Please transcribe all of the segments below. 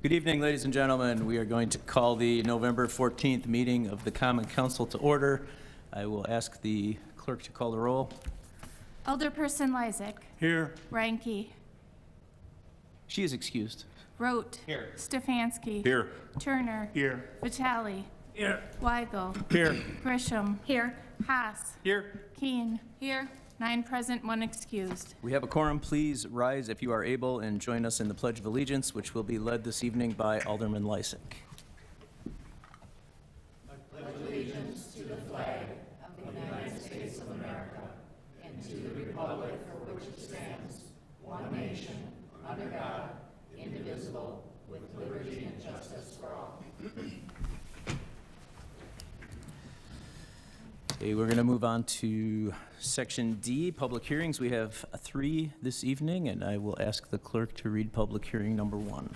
Good evening, ladies and gentlemen. We are going to call the November 14th meeting of the Common Council to order. I will ask the clerk to call the roll. Alderperson Lysick. Here. Reinke. She is excused. Rote. Here. Stefanski. Here. Turner. Here. Vitale. Here. Weigel. Here. Grisham. Here. Haas. Here. Keen. Here. 9 present, 1 excused. We have a quorum. Please rise if you are able and join us in the Pledge of Allegiance, which will be led this evening by Alderman Lysick. Okay, we're going to move on to Section D, public hearings. We have 3 this evening, and I will ask the clerk to read public hearing number 1.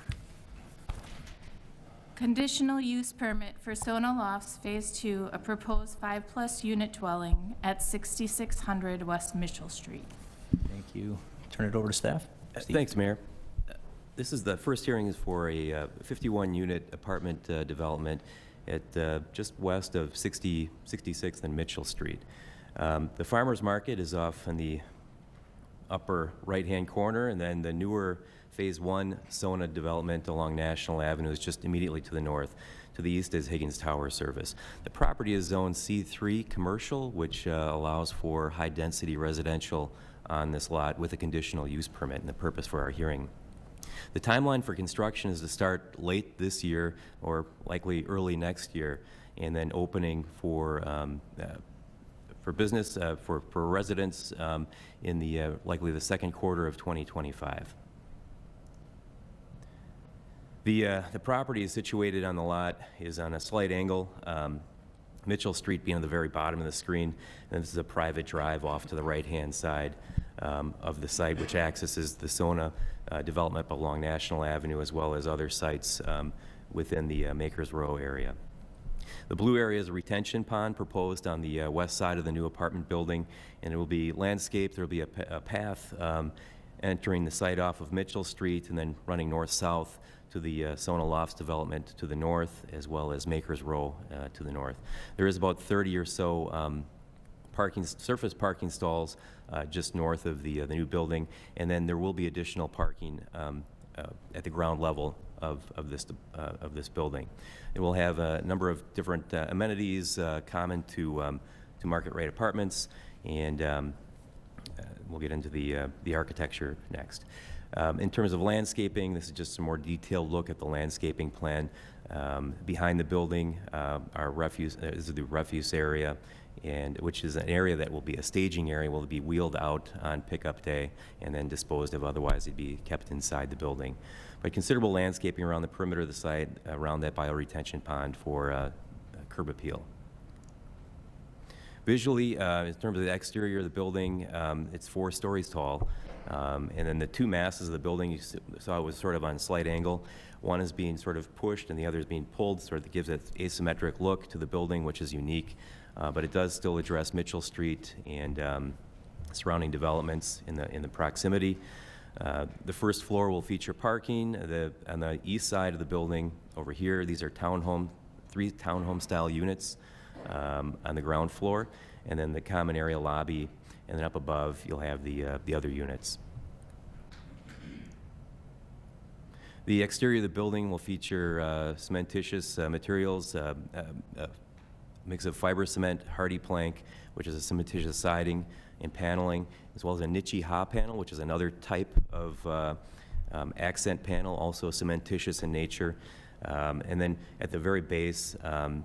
Conditional use permit for Sona Lofts Phase 2, a proposed 5+ unit dwelling at 6600 West Mitchell Street. Thank you. Turn it over to staff. Steve. Thanks, Mayor. This is the first hearing is for a 51-unit apartment development at just west of 66th and Mitchell Street. The farmer's market is off in the upper right-hand corner, and then the newer Phase 1 Sona development along National Avenue is just immediately to the north. To the east is Higgins Tower Service. The property is zoned C3 commercial, which allows for high-density residential on this lot with a conditional use permit, and the purpose for our hearing. The timeline for construction is to start late this year or likely early next year, and then opening for business, for residents in the likely the second quarter of 2025. The property is situated on the lot is on a slight angle, Mitchell Street being on the very bottom of the screen, and this is a private drive off to the right-hand side of the site, which accesses the Sona development along National Avenue as well as other sites within the Makers Row area. The blue area is a retention pond proposed on the west side of the new apartment building, and it will be landscaped. There will be a path entering the site off of Mitchell Street and then running north-south to the Sona Lofts development to the north, as well as Makers Row to the north. There is about 30 or so surface parking stalls just north of the new building, and then there will be additional parking at the ground level of this building. It will have a number of different amenities common to market rate apartments, and we'll get into the architecture next. In terms of landscaping, this is just a more detailed look at the landscaping plan. Behind the building, our refuse is the refuse area, and which is an area that will be a staging area, will be wheeled out on pickup day and then disposed of. Otherwise, it'd be kept inside the building. But considerable landscaping around the perimeter of the site, around that bioretention pond for curb appeal. Visually, in terms of the exterior of the building, it's 4 stories tall. And then the 2 masses of the building you saw was sort of on a slight angle. One is being sort of pushed and the other is being pulled, sort of gives an asymmetric look to the building, which is unique. But it does still address Mitchell Street and surrounding developments in the proximity. The first floor will feature parking. On the east side of the building over here, these are 3 townhome style units on the ground floor, and then the common area lobby, and then up above you'll have the other units. The exterior of the building will feature cementitious materials, mix of fiber cement, hardy plank, which is a cementitious siding and paneling, as well as a Nichi-Ha panel, which is another type of accent panel, also cementitious in nature. And then at the very base, on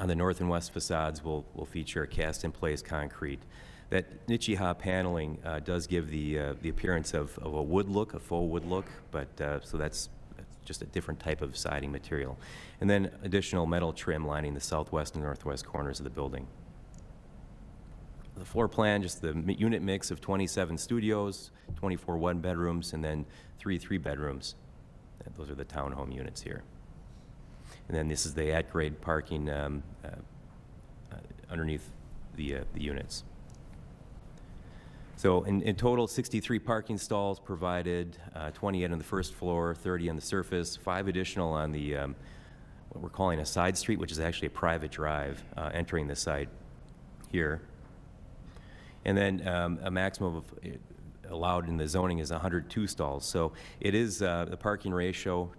the north and west facades, will feature a cast-in-place concrete. That Nichi-Ha paneling does give the appearance of a wood look, a faux wood look, but so that's just a different type of siding material. And then additional metal trim lining the southwest and northwest corners of the building. The floor plan, just the unit mix of 27 studios, 24 one-bedrooms, and then 3 3-bedrooms. Those are the townhome units here. And then this is the at-grade parking underneath the units. So in total, 63 parking stalls provided, 28 on the first floor, 30 on the surface, 5 additional on the, what we're calling a side street, which is actually a private drive entering the site here. And then a maximum of allowed in the zoning is 102 stalls. So it is, the parking ratio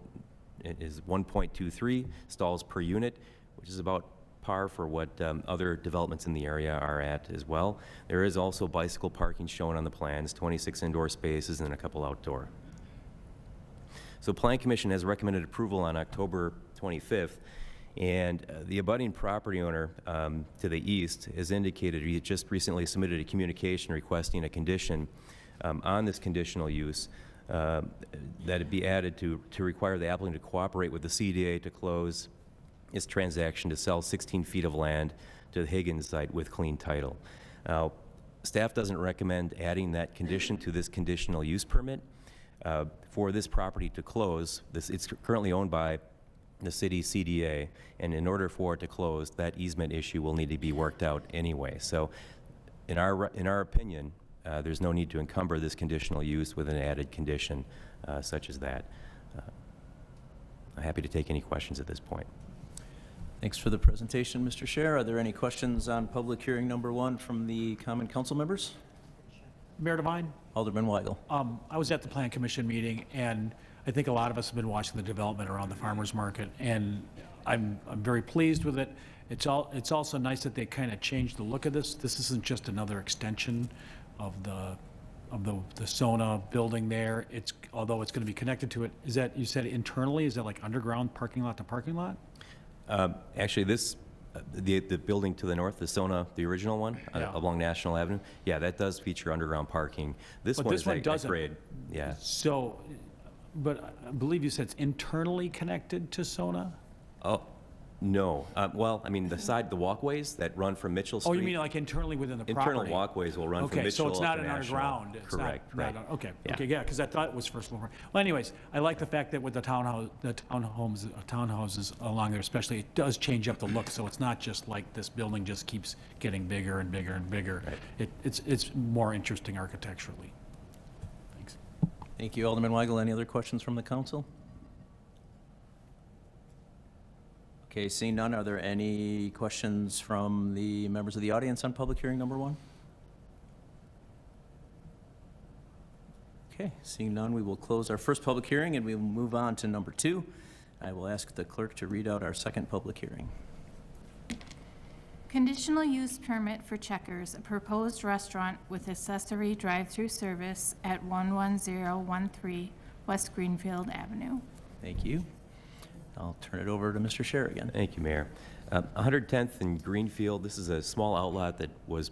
is 1.23 stalls per unit, which is about par for what other developments in the area are at as well. There is also bicycle parking shown on the plans, 26 indoor spaces and a couple outdoor. So Plan Commission has recommended approval on October 25th, and the abutting property owner to the east has indicated he just recently submitted a communication requesting a condition on this conditional use that it be added to require the applicant to cooperate with the CDA to close its transaction to sell 16 feet of land to the Higgins site with clean title. Now, staff doesn't recommend adding that condition to this conditional use permit. For this property to close, it's currently owned by the city CDA, and in order for it to close, that easement issue will need to be worked out anyway. So in our opinion, there's no need to encumber this conditional use with an added condition such as that. I'm happy to take any questions at this point. Thanks for the presentation, Mr. Scher. Are there any questions on public hearing number 1 from the common council members? Mayor Devine, Alderman Weigel. I was at the Plan Commission meeting, and I think a lot of us have been watching the development around the farmers market, and I'm very pleased with it. It's also nice that they kind of changed the look of this. This isn't just another extension of the Sona building there. Although it's going to be connected to it. Is that, you said internally? Is that like underground parking lot to parking lot? Actually, the building to the north, the Sona, the original one, Yeah. along National Avenue, yeah, that does feature underground parking. This But one this is one at doesn't. grade. Yeah. So, but I believe you said it's internally connected to Sona? Oh, no. Well, I mean, the walkways that run from Mitchell Street. Oh, you mean like internally within the property? Internal walkways will run from Okay, Mitchell so it's up not to an National. underground. It's not- Correct, not right. un- Okay, Yeah. okay, yeah, because I thought it was first floor. Well, anyways, I like the fact that with the townhouses along there especially, it does change up the look, so it's not just like this building just keeps getting bigger and bigger and bigger. It's more interesting architecturally. Thanks. Thank you, Alderman Weigel. Any other questions from the council? Okay, seeing none, are there any questions from the members of the audience on public hearing number 1? Okay, seeing none, we will close our first public hearing and we will move on to number 2. I will ask the clerk to read out our second public hearing. Conditional use permit for Checkers, a proposed restaurant with accessory drive-through service at 11013 West Greenfield Avenue. Thank you. I'll turn it over to Mr. Scher again. Thank you, Mayor. 110th and Greenfield, this is a small outlet that was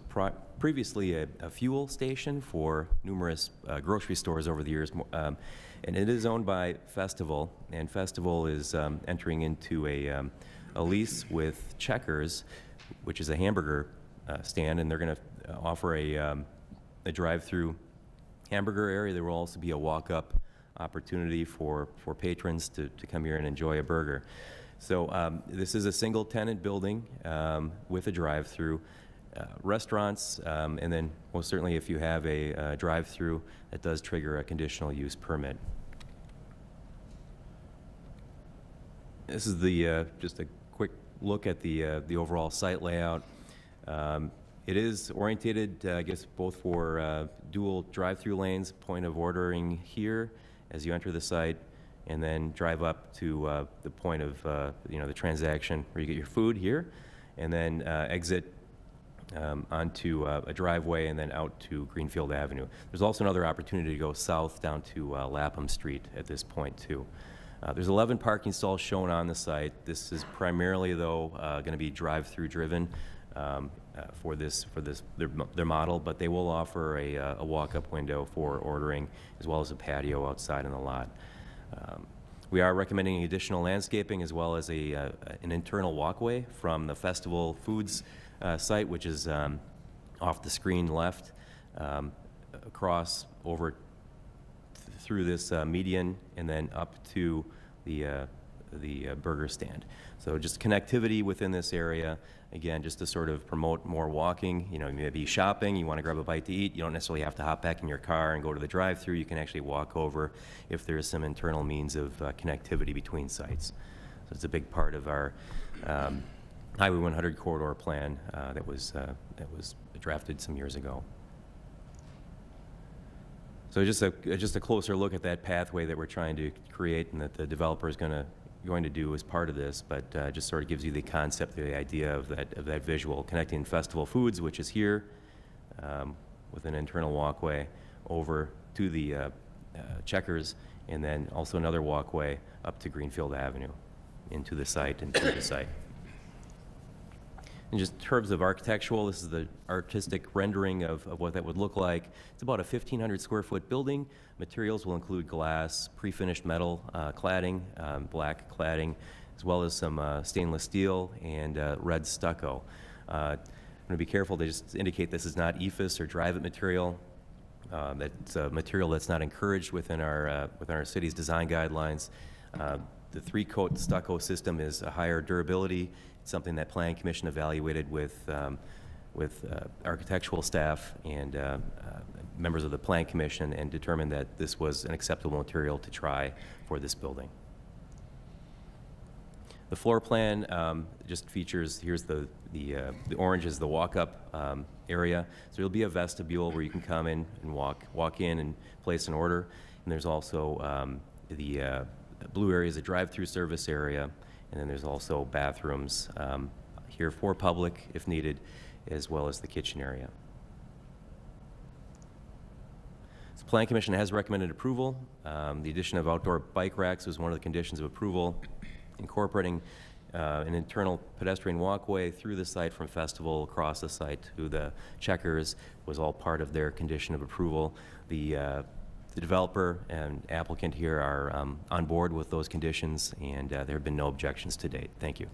previously a fuel station for numerous grocery stores over the years. And it is owned by Festival, and Festival is entering into a lease with Checkers, which is a hamburger stand, and they're going to offer a drive-through hamburger area. There will also be a walk-up opportunity for patrons to come here and enjoy a burger. So this is a single-tenant building with a drive-through. Restaurants, and then most certainly if you have a drive-through, that does trigger a conditional use permit. This is just a quick look at the overall site layout. It is orientated, I guess, both for dual drive-through lanes, point of ordering here as you enter the site, and then drive up to the point of the transaction where you get your food here, and then exit onto a driveway and then out to Greenfield Avenue. There's also another opportunity to go south down to Lapham Street at this point too. There's 11 parking stalls shown on the site. This is primarily, though, going to be drive-through driven for their model, but they will offer a walk-up window for ordering, as well as a patio outside in the lot. We are recommending additional landscaping as well as an internal walkway from the Festival Foods site, which is off the screen left, across over through this median, and then up to the burger stand. So just connectivity within this area, again, just to sort of promote more walking. You know, maybe shopping, you want to grab a bite to eat, you don't necessarily have to hop back in your car and go to the drive-through. You can actually walk over if there's some internal means of connectivity between sites. So it's a big part of our Highway 100 corridor plan that was drafted some years ago. So just a closer look at that pathway that we're trying to create and that the developer is going to do as part of this, but just sort of gives you the concept, the idea of that visual, connecting Festival Foods, which is here, with an internal walkway over to the Checkers, and then also another walkway up to Greenfield Avenue, into the site and through the site. In just terms of architectural, this is the artistic rendering of what that would look like. It's about a 1,500 square foot building. Materials will include glass, pre-finished metal cladding, black cladding, as well as some stainless steel and red stucco. I'm going to be careful to just indicate this is not EIFS or drive-it material. That's a material that's not encouraged within our city's design guidelines. The three-coat stucco system is a higher durability. It's something that Planning Commission evaluated with architectural staff and members of the Planning Commission and determined that this was an acceptable material to try for this building. The floor plan just features, here's the orange is the walk-up area. So there'll be a vestibule where you can come in and walk in and place an order. And there's also the blue area is a drive-through service area. And then there's also bathrooms here for public if needed, as well as the kitchen area. So the Planning Commission has recommended approval. The addition of outdoor bike racks was one of the conditions of approval. Incorporating an internal pedestrian walkway through the site from Festival across the site to the Checkers was all part of their condition of approval. The developer and applicant here are on board with those conditions, and there have been no objections to date. Thank you.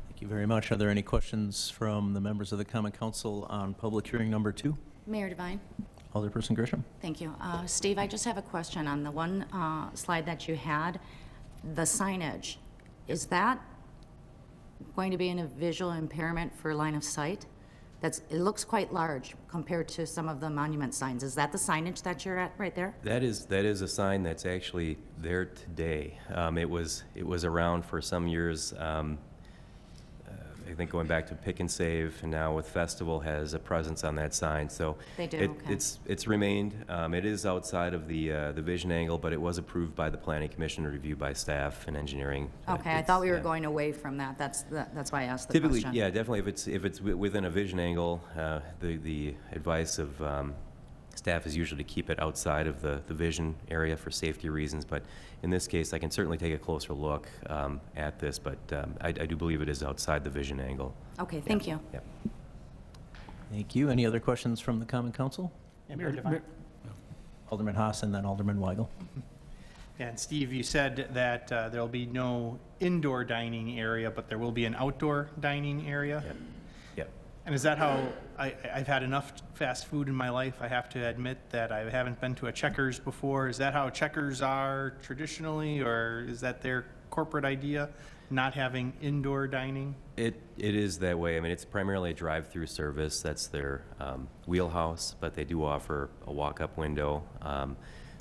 Thank you very much. Are there any questions from the members of the Common Council on public hearing number 2? Mayor Devine. Alderperson Grisham. Thank you. Steve, I just have a question on the one slide that you had, the signage. Is that going to be in a visual impairment for line of sight? It looks quite large compared to some of the monument signs. Is that the signage that you're at right there? That is a sign that's actually there today. It was around for some years. I think going back to Pick and Save, and now with Festival has a presence on that sign. So They do, okay. it's remained. It is outside of the vision angle, but it was approved by the Planning Commission, reviewed by staff and engineering. Okay, I thought we were going away from that. That's why I asked the Typically, question. yeah, definitely. If it's within a vision angle, the advice of staff is usually to keep it outside of the vision area for safety reasons. But in this case, I can certainly take a closer look at this. But I do believe it is outside the vision angle. Okay, thank you. Yep. Thank you. Any other questions from the Common Council? Mayor Devine. Alderman Haas and then Alderman Weigel. And Steve, you said that there'll be no indoor dining area, but there will be an outdoor dining area? Yep. Yep. And is that how, I've had enough fast food in my life, I have to admit that I haven't been to a Checkers before. Is that how Checkers are traditionally, or is that their corporate idea, not having indoor dining? It is that way. I mean, it's primarily a drive-through service. That's their wheelhouse, but they do offer a walk-up window.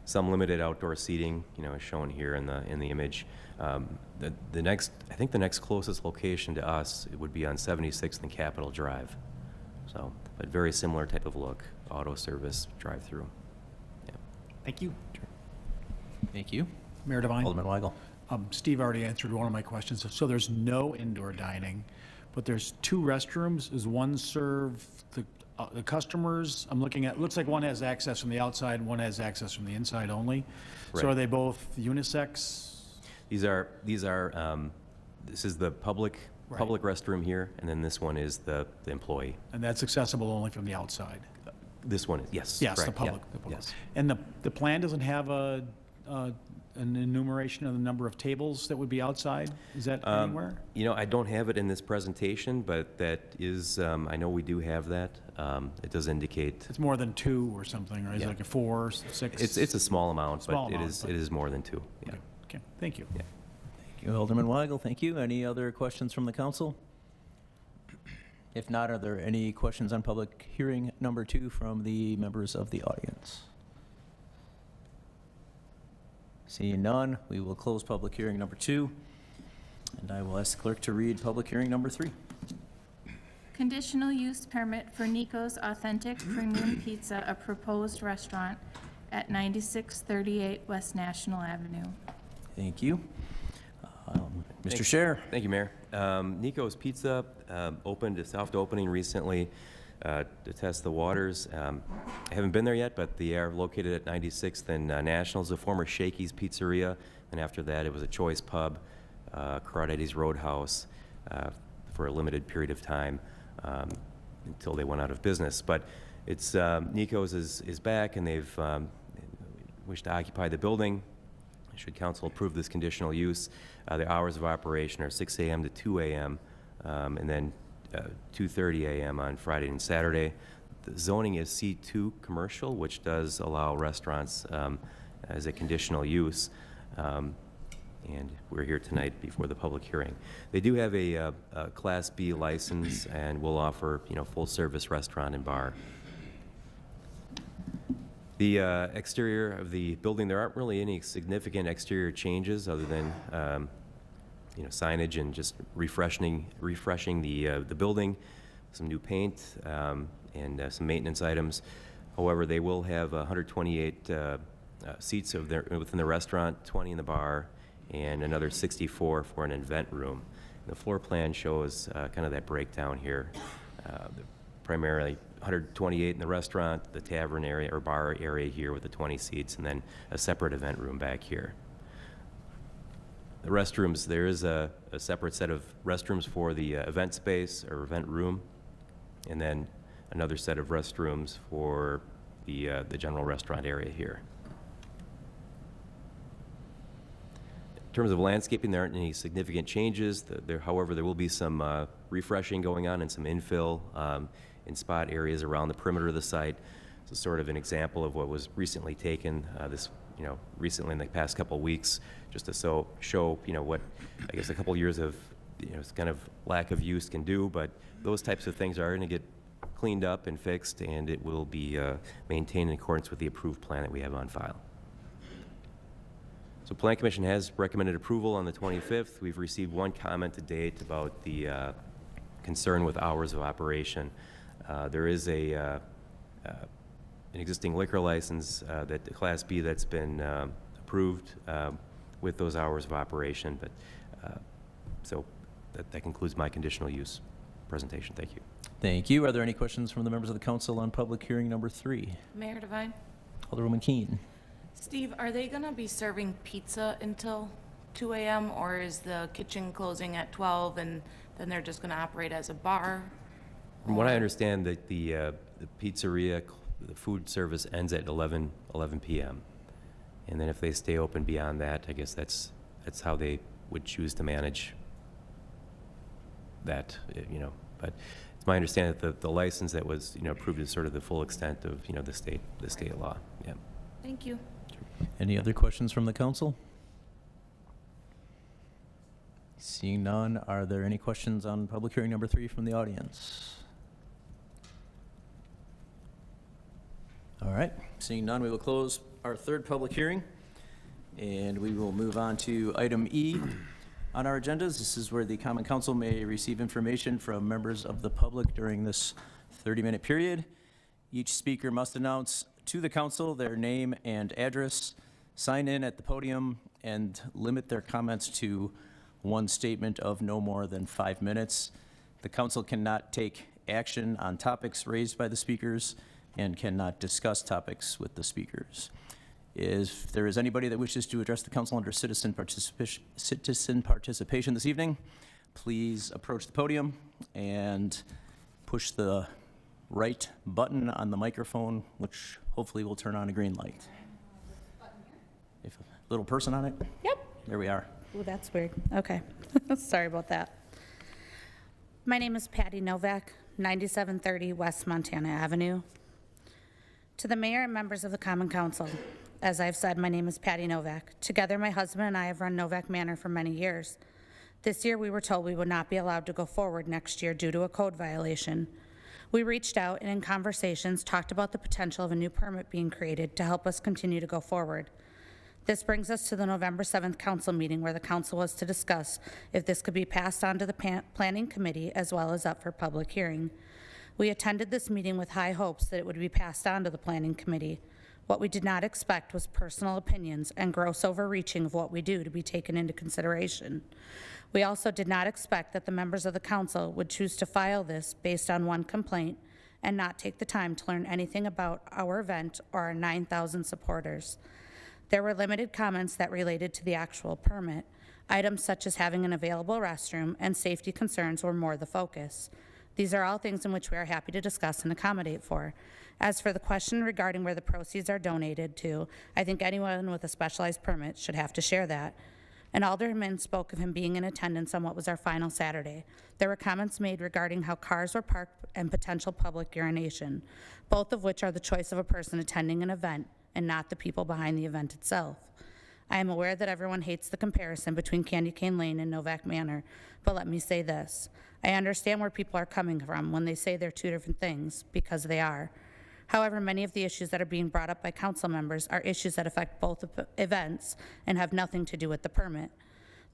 Some limited outdoor seating, as shown here in the image. I think the next closest location to us, it would be on 76th and Capitol Drive. So, but very similar type of look, auto service, drive-through. Yeah. Thank you. Thank you. Mayor Devine. Alderman Weigel. Steve already answered one of my questions. So there's no indoor dining, but there's 2 restrooms. Does one serve the customers? I'm looking at, looks like one has access from the outside, and one has access from the inside only. So Right. are they both unisex? This is the public restroom here, and then this one is the employee. And that's accessible only from the outside? This one is, yes. Yes, the correct, public. yeah, The public. Yes. And the plan doesn't have an enumeration of the number of tables that would be outside? Is that anywhere? I don't have it in this presentation, but that is, I know we do have that. It does indicate, It's more than 2 or something, or is it Yeah. like a 4, 6? it's a small amount, Small but amount, but- it is more than 2. Yeah. Okay, thank you. Yeah. Thank you, Alderman Weigel. Thank you. Any other questions from the council? If not, are there any questions on public hearing number 2 from the members of the audience? Seeing none, we will close public hearing number 2, and I will ask the clerk to read public hearing number 3. Conditional use permit for Nico's Authentic Premium Pizza, a proposed restaurant at 9638 West National Avenue. Thank you. Mr. Scher. Thank you, Mayor. Nico's Pizza opened a soft opening recently to test the waters. I haven't been there yet, but they are located at 96th and National. It's a former Shakey's Pizzeria, and after that, it was a Choice Pub, Crawdaddy's Roadhouse, for a limited period of time until they went out of business. But it's Nico's is back, and they've wish to occupy the building. Should council approve this conditional use, the hours of operation are 6 a.m. to 2 a.m. And then 2:30 a.m. on Friday and Saturday. The zoning is C2 commercial, which does allow restaurants as a conditional use. And we're here tonight before the public hearing. They do have a Class B license and will offer, full-service restaurant and bar. The exterior of the building, there aren't really any significant exterior changes other than, signage and just refreshing the building, some new paint, and some maintenance items. However, they will have 128 seats within the restaurant, 20 in the bar, and another 64 for an event room. The floor plan shows kind of that breakdown here. Primarily 128 in the restaurant, the tavern area or bar area here with the 20 seats, and then a separate event room back here. The restrooms, there is a separate set of restrooms for the event space or event room, and then another set of restrooms for the general restaurant area here. In terms of landscaping, there aren't any significant changes. However, there will be some refreshing going on and some infill in spot areas around the perimeter of the site. So sort of an example of what was recently taken recently in the past couple of weeks, just to show what I guess a couple years of kind of lack of use can do. But those types of things are going to get cleaned up and fixed, and it will be maintained in accordance with the approved plan that we have on file. So Plan Commission has recommended approval on the 25th. We've received one comment to date about the concern with hours of operation. There is an existing liquor license, that the Class B, that's been approved with those hours of operation. But so that concludes my conditional use presentation. Thank you. Thank you. Are there any questions from the members of the council on public hearing number 3? Mayor Devine? Alderwoman Keene. Steve, are they going to be serving pizza until 2 a.m., or is the kitchen closing at 12 and then they're just going to operate as a bar? From what I understand, that the pizzeria, the food service ends at 11 p.m. And then if they stay open beyond that, I guess that's how they would choose to manage that, But it's my understanding that the license that was, approved is sort of the full extent of, the state law. Yeah. Thank you. Any other questions from the council? Seeing none, are there any questions on public hearing number 3 from the audience? All right, seeing none, we will close our 3rd public hearing, and we will move on to item E on our agendas. This is where the Common Council may receive information from members of the public during this 30-minute period. Each speaker must announce to the council their name and address, sign in at the podium, and limit their comments to one statement of no more than 5 minutes. The council cannot take action on topics raised by the speakers and cannot discuss topics with the speakers. If there is anybody that wishes to address the council under citizen participation this evening, please approach the podium and push the right button on the microphone, which hopefully will turn on a green light. If a little person on it? Yep. There we are. Oh, that's weird. Okay. Sorry about that. My name is Patty Novak, 9730 West Montana Avenue. To the mayor and members of the Common Council, As I've said, my name is Patty Novak. Together, my husband and I have run Novak Manor for many years. This year, we were told we would not be allowed to go forward next year due to a code violation. We reached out and in conversations talked about the potential of a new permit being created to help us continue to go forward. This brings us to the November 7th council meeting where the council was to discuss if this could be passed on to the planning committee as well as up for public hearing. We attended this meeting with high hopes that it would be passed on to the planning committee. What we did not expect was personal opinions and gross overreaching of what we do to be taken into consideration. We also did not expect that the members of the council would choose to file this based on one complaint and not take the time to learn anything about our event or our 9,000 supporters. There were limited comments that related to the actual permit. Items such as having an available restroom and safety concerns were more the focus. These are all things in which we are happy to discuss and accommodate for. As for the question regarding where the proceeds are donated to, I think anyone with a specialized permit should have to share that. An alderman spoke of him being in attendance on what was our final Saturday. There were comments made regarding how cars were parked and potential public urination, both of which are the choice of a person attending an event and not the people behind the event itself. I am aware that everyone hates the comparison between Candy Cane Lane and Novak Manor, but let me say this. I understand where people are coming from when they say they're two different things, because they are. However, many of the issues that are being brought up by council members are issues that affect both events and have nothing to do with the permit.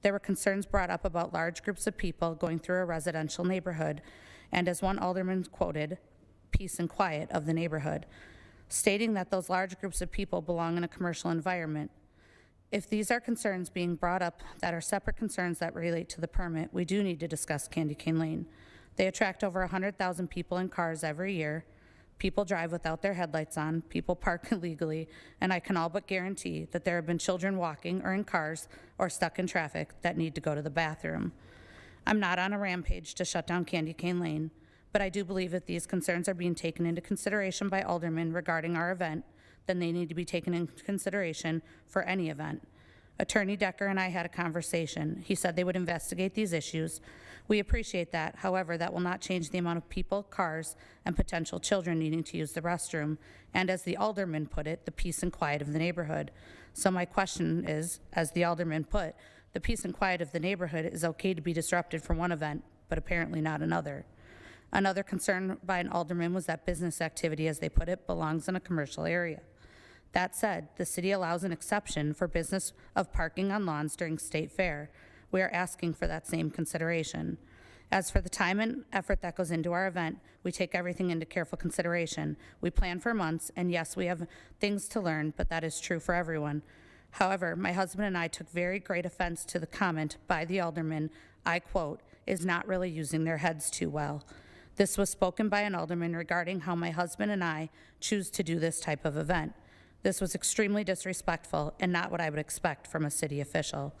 There were concerns brought up about large groups of people going through a residential neighborhood, and as one alderman quoted, peace and quiet of the neighborhood, stating that those large groups of people belong in a commercial environment. If these are concerns being brought up that are separate concerns that relate to the permit, we do need to discuss Candy Cane Lane. They attract over 100,000 people in cars every year. People drive without their headlights on, people park illegally, and I can all but guarantee that there have been children walking or in cars or stuck in traffic that need to go to the bathroom. I'm not on a rampage to shut down Candy Cane Lane, but I do believe that these concerns are being taken into consideration by aldermen regarding our event, then they need to be taken into consideration for any event. Attorney Decker and I had a conversation. He said they would investigate these issues. We appreciate that. However, that will not change the amount of people, cars, and potential children needing to use the restroom, and as the alderman put it, the peace and quiet of the neighborhood. So my question is, as the alderman put, the peace and quiet of the neighborhood is okay to be disrupted for one event, but apparently not another. Another concern by an alderman was that business activity, as they put it, belongs in a commercial area. That said, the city allows an exception for business of parking on lawns during state fair. We are asking for that same consideration. As for the time and effort that goes into our event, we take everything into careful consideration. We plan for months, and yes, we have things to learn, but that is true for everyone. However, my husband and I took very great offense to the comment by the alderman, I quote, is not really using their heads too well. This was spoken by an alderman regarding how my husband and I choose to do this type of event. This was extremely disrespectful and not what I would expect from a city official.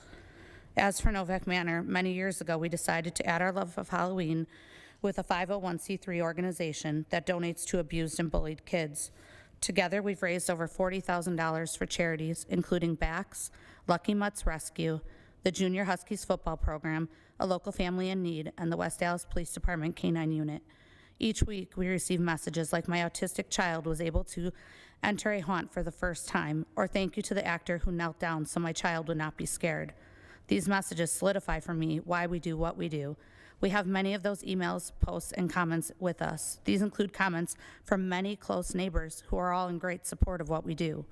As for Novak Manor, many years ago, we decided to add our love of Halloween with a 501c3 organization that donates to abused and bullied kids. Together, we've raised over $40,000 for charities, including BACS, Lucky Mutts Rescue, the Junior Huskies football program, a local family in need, and the West Dallas Police Department K-9 unit. Each week, we receive messages like my autistic child was able to enter a haunt for the first time, or thank you to the actor who knelt down so my child would not be scared. These messages solidify for me why we do what we do. We have many of those emails, posts, and comments with us. These include comments from many close neighbors who are all in great support of what we do.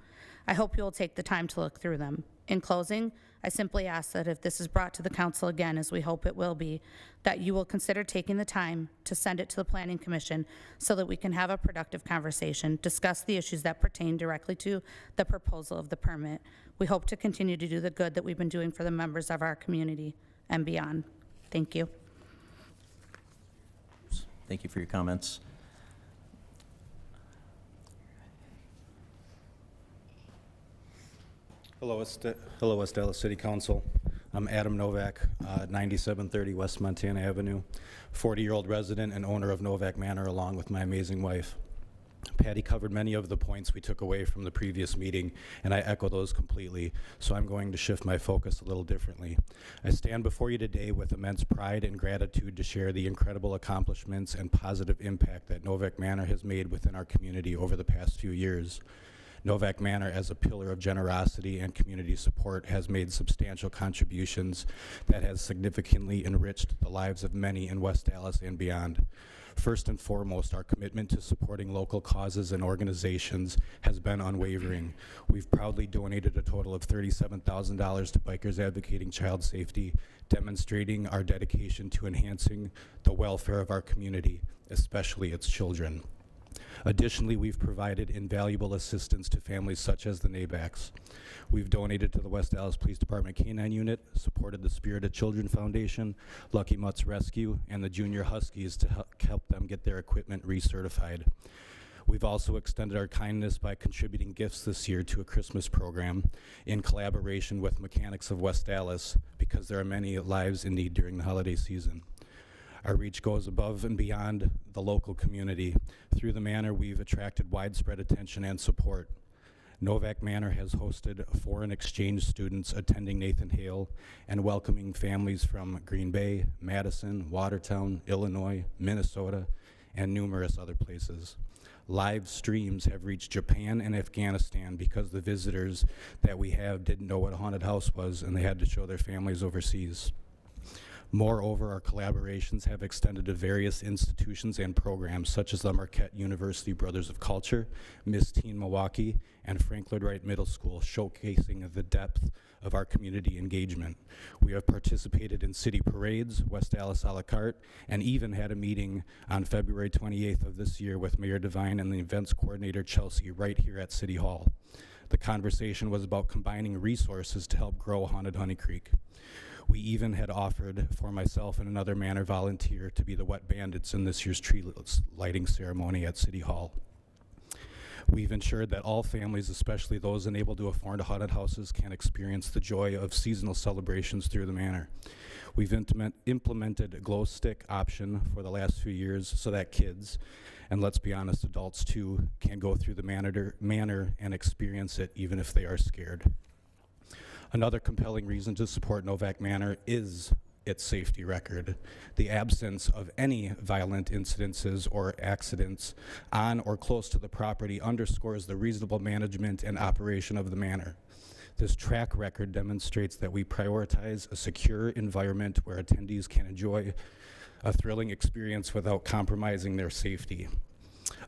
I hope you will take the time to look through them. In closing, I simply ask that if this is brought to the council again, as we hope it will be, that you will consider taking the time to send it to the Planning Commission so that we can have a productive conversation, discuss the issues that pertain directly to the proposal of the permit. We hope to continue to do the good that we've been doing for the members of our community and beyond. Thank you. Thank you for your comments. Hello, West Dallas City Council. I'm Adam Novak, 9730 West Montana Avenue, 40-year-old resident and owner of Novak Manor, along with my amazing wife. Patty covered many of the points we took away from the previous meeting, and I echo those completely, so I'm going to shift my focus a little differently. I stand before you today with immense pride and gratitude to share the incredible accomplishments and positive impact that Novak Manor has made within our community over the past few years. Novak Manor, as a pillar of generosity and community support, has made substantial contributions that has significantly enriched the lives of many in West Dallas and beyond. First and foremost, our commitment to supporting local causes and organizations has been unwavering. We've proudly donated a total of $37,000 to Bikers Advocating Child Safety, demonstrating our dedication to enhancing the welfare of our community, especially its children. Additionally, we've provided invaluable assistance to families such as the Nabaks. We've donated to the West Dallas Police Department K-9 Unit, supported the Spirited Children Foundation, Lucky Mutts Rescue, and the Junior Huskies to help them get their equipment recertified. We've also extended our kindness by contributing gifts this year to a Christmas program in collaboration with Mechanics of West Dallas, because there are many lives in need during the holiday season. Our reach goes above and beyond the local community. Through the Manor, we've attracted widespread attention and support. Novak Manor has hosted foreign exchange students attending Nathan Hale and welcoming families from Green Bay, Madison, Watertown, Illinois, Minnesota, and numerous other places. Live streams have reached Japan and Afghanistan because the visitors that we have didn't know what a haunted house was, and they had to show their families overseas. Moreover, our collaborations have extended to various institutions and programs such as the Marquette University Brothers of Culture, Miss Teen Milwaukee, and Frank Lloyd Wright Middle School, showcasing the depth of our community engagement. We have participated in city parades, West Dallas a la carte, and even had a meeting on February 28th of this year with Mayor Devine and the events coordinator Chelsea right here at City Hall. The conversation was about combining resources to help grow Haunted Honey Creek. We even had offered for myself and another Manor volunteer to be the wet bandits in this year's tree lighting ceremony at City Hall. We've ensured that all families, especially those unable to afford haunted houses, can experience the joy of seasonal celebrations through the Manor. We've implemented a glow stick option for the last few years so that kids, and let's be honest, adults too, can go through the Manor and experience it even if they are scared. Another compelling reason to support Novak Manor is its safety record. The absence of any violent incidences or accidents on or close to the property underscores the reasonable management and operation of the Manor. This track record demonstrates that we prioritize a secure environment where attendees can enjoy a thrilling experience without compromising their safety.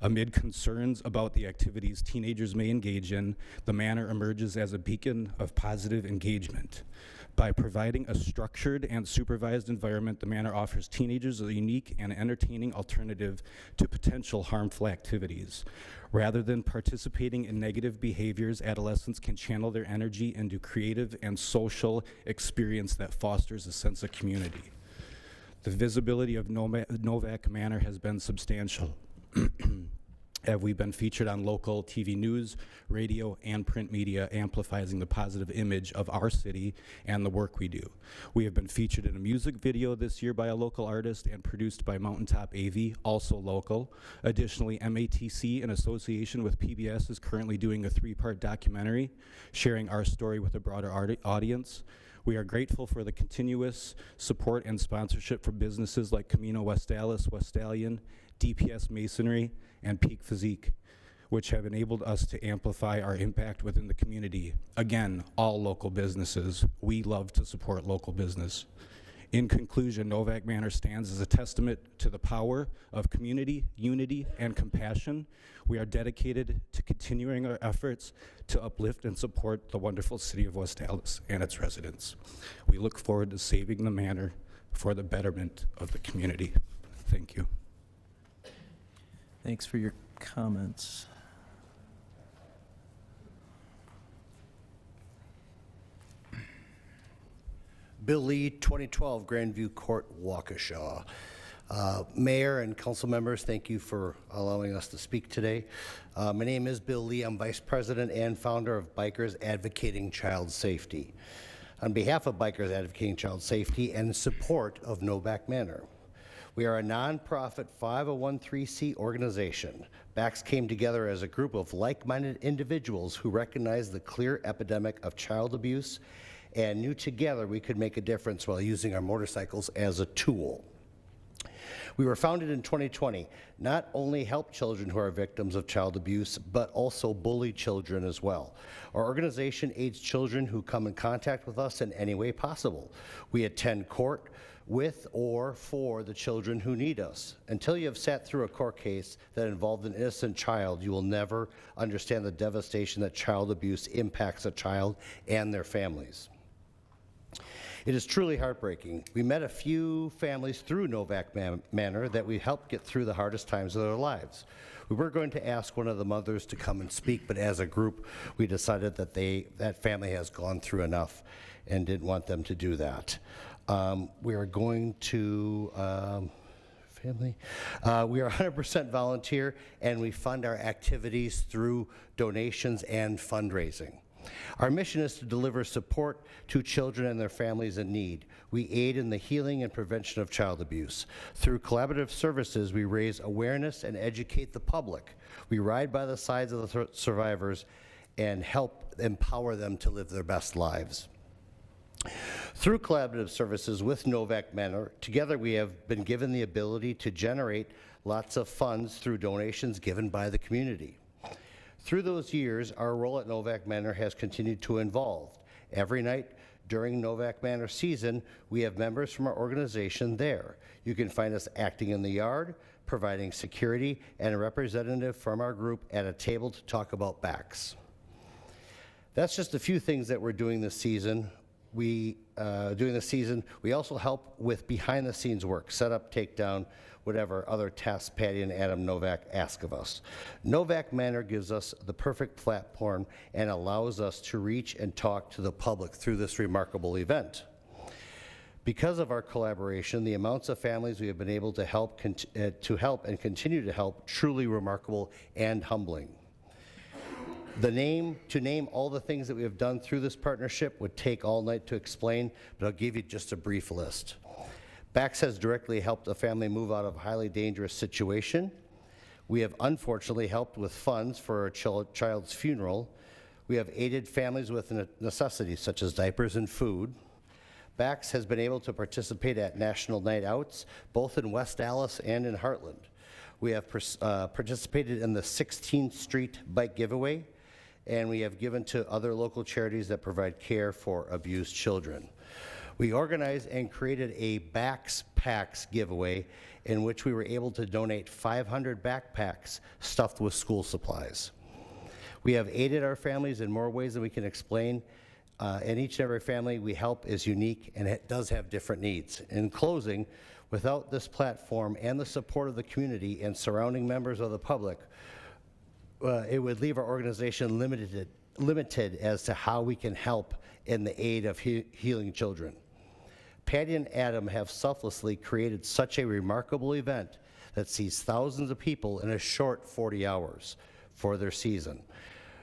Amid concerns about the activities teenagers may engage in, the Manor emerges as a beacon of positive engagement. By providing a structured and supervised environment, the Manor offers teenagers a unique and entertaining alternative to potential harmful activities. Rather than participating in negative behaviors, adolescents can channel their energy into creative and social experience that fosters a sense of community. The visibility of Novak Manor has been substantial. Have we been featured on local TV news, radio, and print media, amplifying the positive image of our city and the work we do. We have been featured in a music video this year by a local artist and produced by Mountaintop AV, also local. Additionally, MATC, in association with PBS, is currently doing a 3-part documentary sharing our story with a broader audience. We are grateful for the continuous support and sponsorship from businesses like Camino West Dallas, West Stallion, DPS Masonry, and Peak Physique, which have enabled us to amplify our impact within the community. Again, all local businesses. We love to support local business. In conclusion, Novak Manor stands as a testament to the power of community, unity, and compassion. We are dedicated to continuing our efforts to uplift and support the wonderful city of West Dallas and its residents. We look forward to saving the Manor for the betterment of the community. Thank you. Thanks for your comments. Bill Lee, 2012 Grandview Court, Waukesha. Mayor and council members, thank you for allowing us to speak today. My name is Bill Lee. I'm Vice President and founder of Bikers Advocating Child Safety. On behalf of Bikers Advocating Child Safety and in support of Novak Manor, we are a nonprofit 501(c) organization. BACS came together as a group of like-minded individuals who recognized the clear epidemic of child abuse and knew together we could make a difference while using our motorcycles as a tool. We were founded in 2020, not only help children who are victims of child abuse, but also bully children as well. Our organization aids children who come in contact with us in any way possible. We attend court with or for the children who need us. Until you have sat through a court case that involved an innocent child, you will never understand the devastation that child abuse impacts a child and their families. It is truly heartbreaking. We met a few families through Novak Manor that we helped get through the hardest times of their lives. We were going to ask one of the mothers to come and speak, but as a group, we decided that that family has gone through enough and didn't want them to do that. We are going to, we are 100% volunteer, and we fund our activities through donations and fundraising. Our mission is to deliver support to children and their families in need. We aid in the healing and prevention of child abuse. Through collaborative services, we raise awareness and educate the public. We ride by the sides of the survivors and help empower them to live their best lives. Through collaborative services with Novak Manor, together we have been given the ability to generate lots of funds through donations given by the community. Through those years, our role at Novak Manor has continued to evolve. Every night during Novak Manor season, we have members from our organization there. You can find us acting in the yard, providing security, and a representative from our group at a table to talk about backs. That's just a few things that we're doing this season. We also help with behind-the-scenes work, setup, takedown, whatever other tasks Patty and Adam Novak ask of us. Novak Manor gives us the perfect platform and allows us to reach and talk to the public through this remarkable event. Because of our collaboration, the amounts of families we have been able to help and continue to help truly remarkable and humbling. To name all the things that we have done through this partnership would take all night to explain, but I'll give you just a brief list. BACS has directly helped a family move out of a highly dangerous situation. We have unfortunately helped with funds for a child's funeral. We have aided families with necessities such as diapers and food. BACS has been able to participate at national night outs, both in West Allis and in Heartland. We have participated in the 16th Street Bike Giveaway, and we have given to other local charities that provide care for abused children. We organized and created a BACS Packs giveaway in which we were able to donate 500 backpacks stuffed with school supplies. We have aided our families in more ways than we can explain, and each and every family we help is unique and it does have different needs. In closing, without this platform and the support of the community and surrounding members of the public, it would leave our organization limited as to how we can help in the aid of healing children. Patty and Adam have selflessly created such a remarkable event that sees thousands of people in a short 40 hours for their season.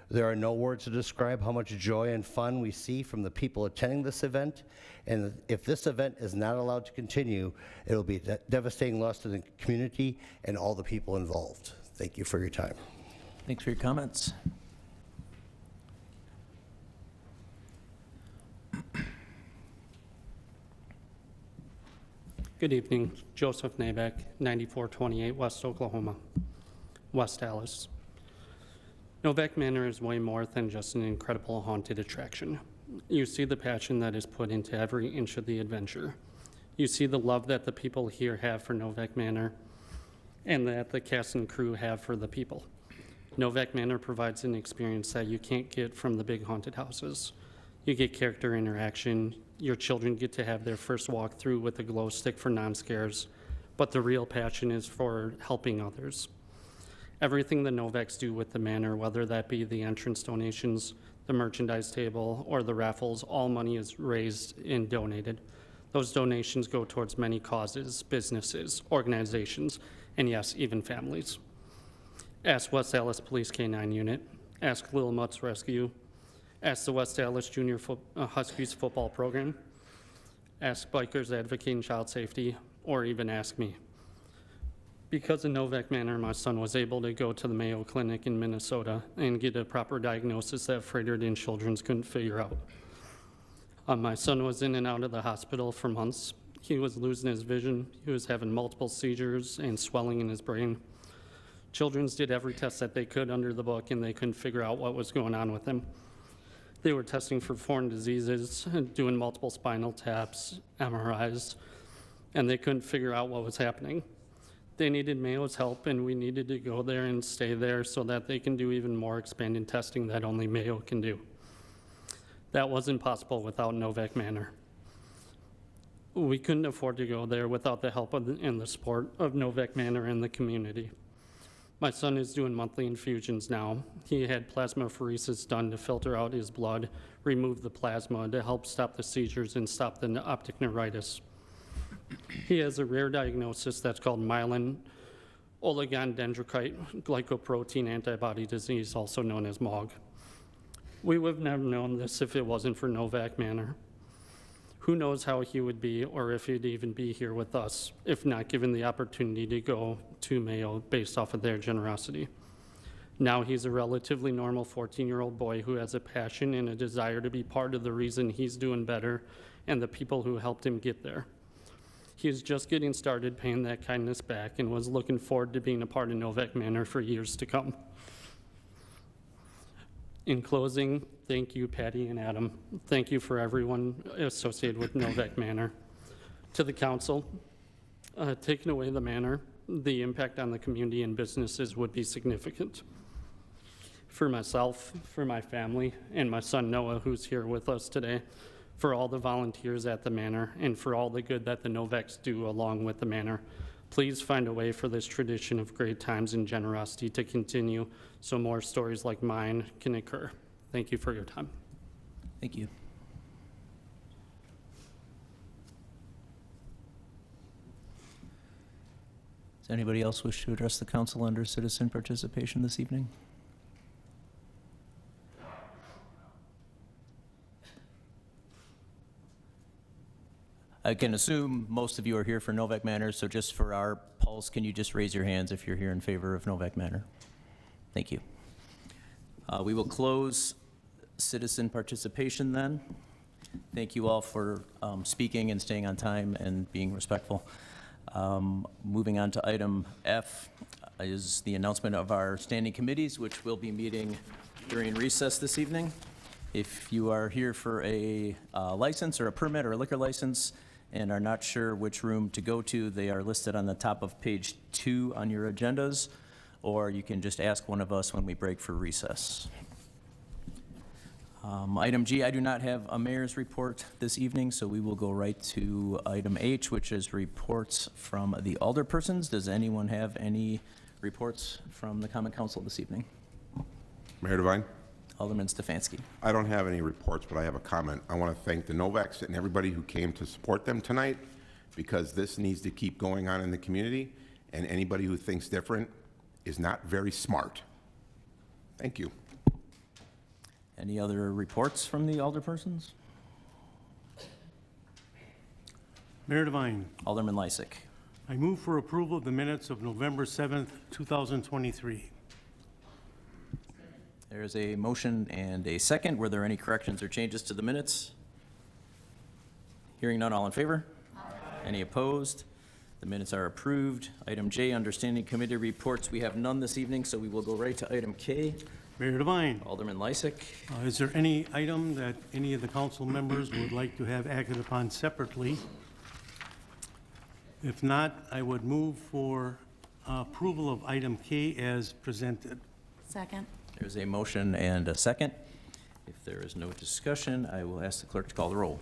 There are no words to describe how much joy and fun we see from the people attending this event, and if this event is not allowed to continue, it will be a devastating loss to the community and all the people involved. Thank you for your time. Thanks for your comments. Good evening, Joseph Nabek, 9428 West Oklahoma, West Allis. Novak Manor is way more than just an incredible haunted attraction. You see the passion that is put into every inch of the adventure. You see the love that the people here have for Novak Manor and that the cast and crew have for the people. Novak Manor provides an experience that you can't get from the big haunted houses. You get character interaction. Your children get to have their first walk through with a glow stick for non-scares, but the real passion is for helping others. Everything the Novaks do with the manor, whether that be the entrance donations, the merchandise table, or the raffles, all money is raised and donated. Those donations go towards many causes, businesses, organizations, and yes, even families. Ask West Allis Police K-9 Unit, ask Little Mutts Rescue, ask the West Allis Junior Huskies football program, ask Bikers Advocating Child Safety, or even ask me. Because of Novak Manor, my son was able to go to the Mayo Clinic in Minnesota and get a proper diagnosis that Fredericton Children's couldn't figure out. My son was in and out of the hospital for months. He was losing his vision. He was having multiple seizures and swelling in his brain. Children's did every test that they could under the book, and they couldn't figure out what was going on with him. They were testing for foreign diseases, doing multiple spinal taps, MRIs, and they couldn't figure out what was happening. They needed Mayo's help, and we needed to go there and stay there so that they can do even more expanded testing that only Mayo can do. That wasn't possible without Novak Manor. We couldn't afford to go there without the help and the support of Novak Manor and the community. My son is doing monthly infusions now. He had plasmapheresis done to filter out his blood, remove the plasma to help stop the seizures and stop the optic neuritis. He has a rare diagnosis that's called myelin oligodendrocyte glycoprotein antibody disease, also known as MOG. We would have never known this if it wasn't for Novak Manor. Who knows how he would be, or if he'd even be here with us, if not given the opportunity to go to Mayo based off of their generosity. Now he's a relatively normal 14-year-old boy who has a passion and a desire to be part of the reason he's doing better and the people who helped him get there. He is just getting started paying that kindness back and was looking forward to being a part of Novak Manor for years to come. In closing, thank you, Patty and Adam. Thank you for everyone associated with Novak Manor. To the council, taking away the manor, the impact on the community and businesses would be significant. For myself, for my family, and my son Noah, who's here with us today, for all the volunteers at the manor, and for all the good that the Novaks do along with the manor, please find a way for this tradition of great times and generosity to continue so more stories like mine can occur. Thank you for your time. Thank you. Does anybody else wish to address the council under citizen participation this evening? I can assume most of you are here for Novak Manor, so just for our pulse, can you just raise your hands if you're here in favor of Novak Manor? Thank you. We will close citizen participation then. Thank you all for speaking and staying on time and being respectful. Moving on to item F is the announcement of our standing committees, which will be meeting during recess this evening. If you are here for a license or a permit or a liquor license and are not sure which room to go to, they are listed on the top of page 2 on your agendas, or you can just ask one of us when we break for recess. Item G, I do not have a mayor's report this evening, so we will go right to item H, which is reports from the alderpersons. Does anyone have any reports from the Common Council this evening? Mayor Devine? Alderman Stefanski. I don't have any reports, but I have a comment. I want to thank the Novaks and everybody who came to support them tonight, because this needs to keep going on in the community, and anybody who thinks different is not very smart. Thank you. Any other reports from the alderpersons? Mayor Devine, Alderman Lysick. I move for approval of the minutes of November 7th, 2023. There's a motion and a second. Were there any corrections or changes to the minutes? Hearing none, all in favor? Aye. Any opposed? The minutes are approved. Item J, understanding committee reports. We have none this evening, so we will go right to item K. Mayor Devine, Alderman Lysick. is there any item that any of the council members would like to have acted upon separately? If not, I would move for approval of item K as presented. Second. There's a motion and a second. If there is no discussion, I will ask the clerk to call the roll.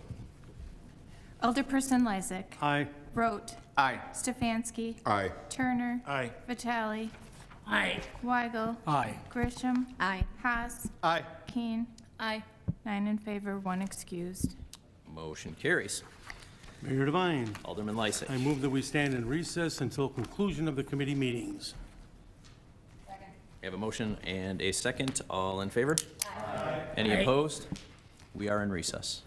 Alderperson Lysick. Aye. Rote. Aye. Stefanski. Aye. Turner. Aye. Vitale. Aye. Weigel. Aye. Grisham. Aye. Haas. Aye. Keen. Aye. 9 in favor, 1 excused. Motion carries. Mayor Devine, Alderman Lysick. I move that we stand in recess until conclusion of the committee meetings. We have a motion and a second. All in favor? Aye. Any opposed? We are in recess.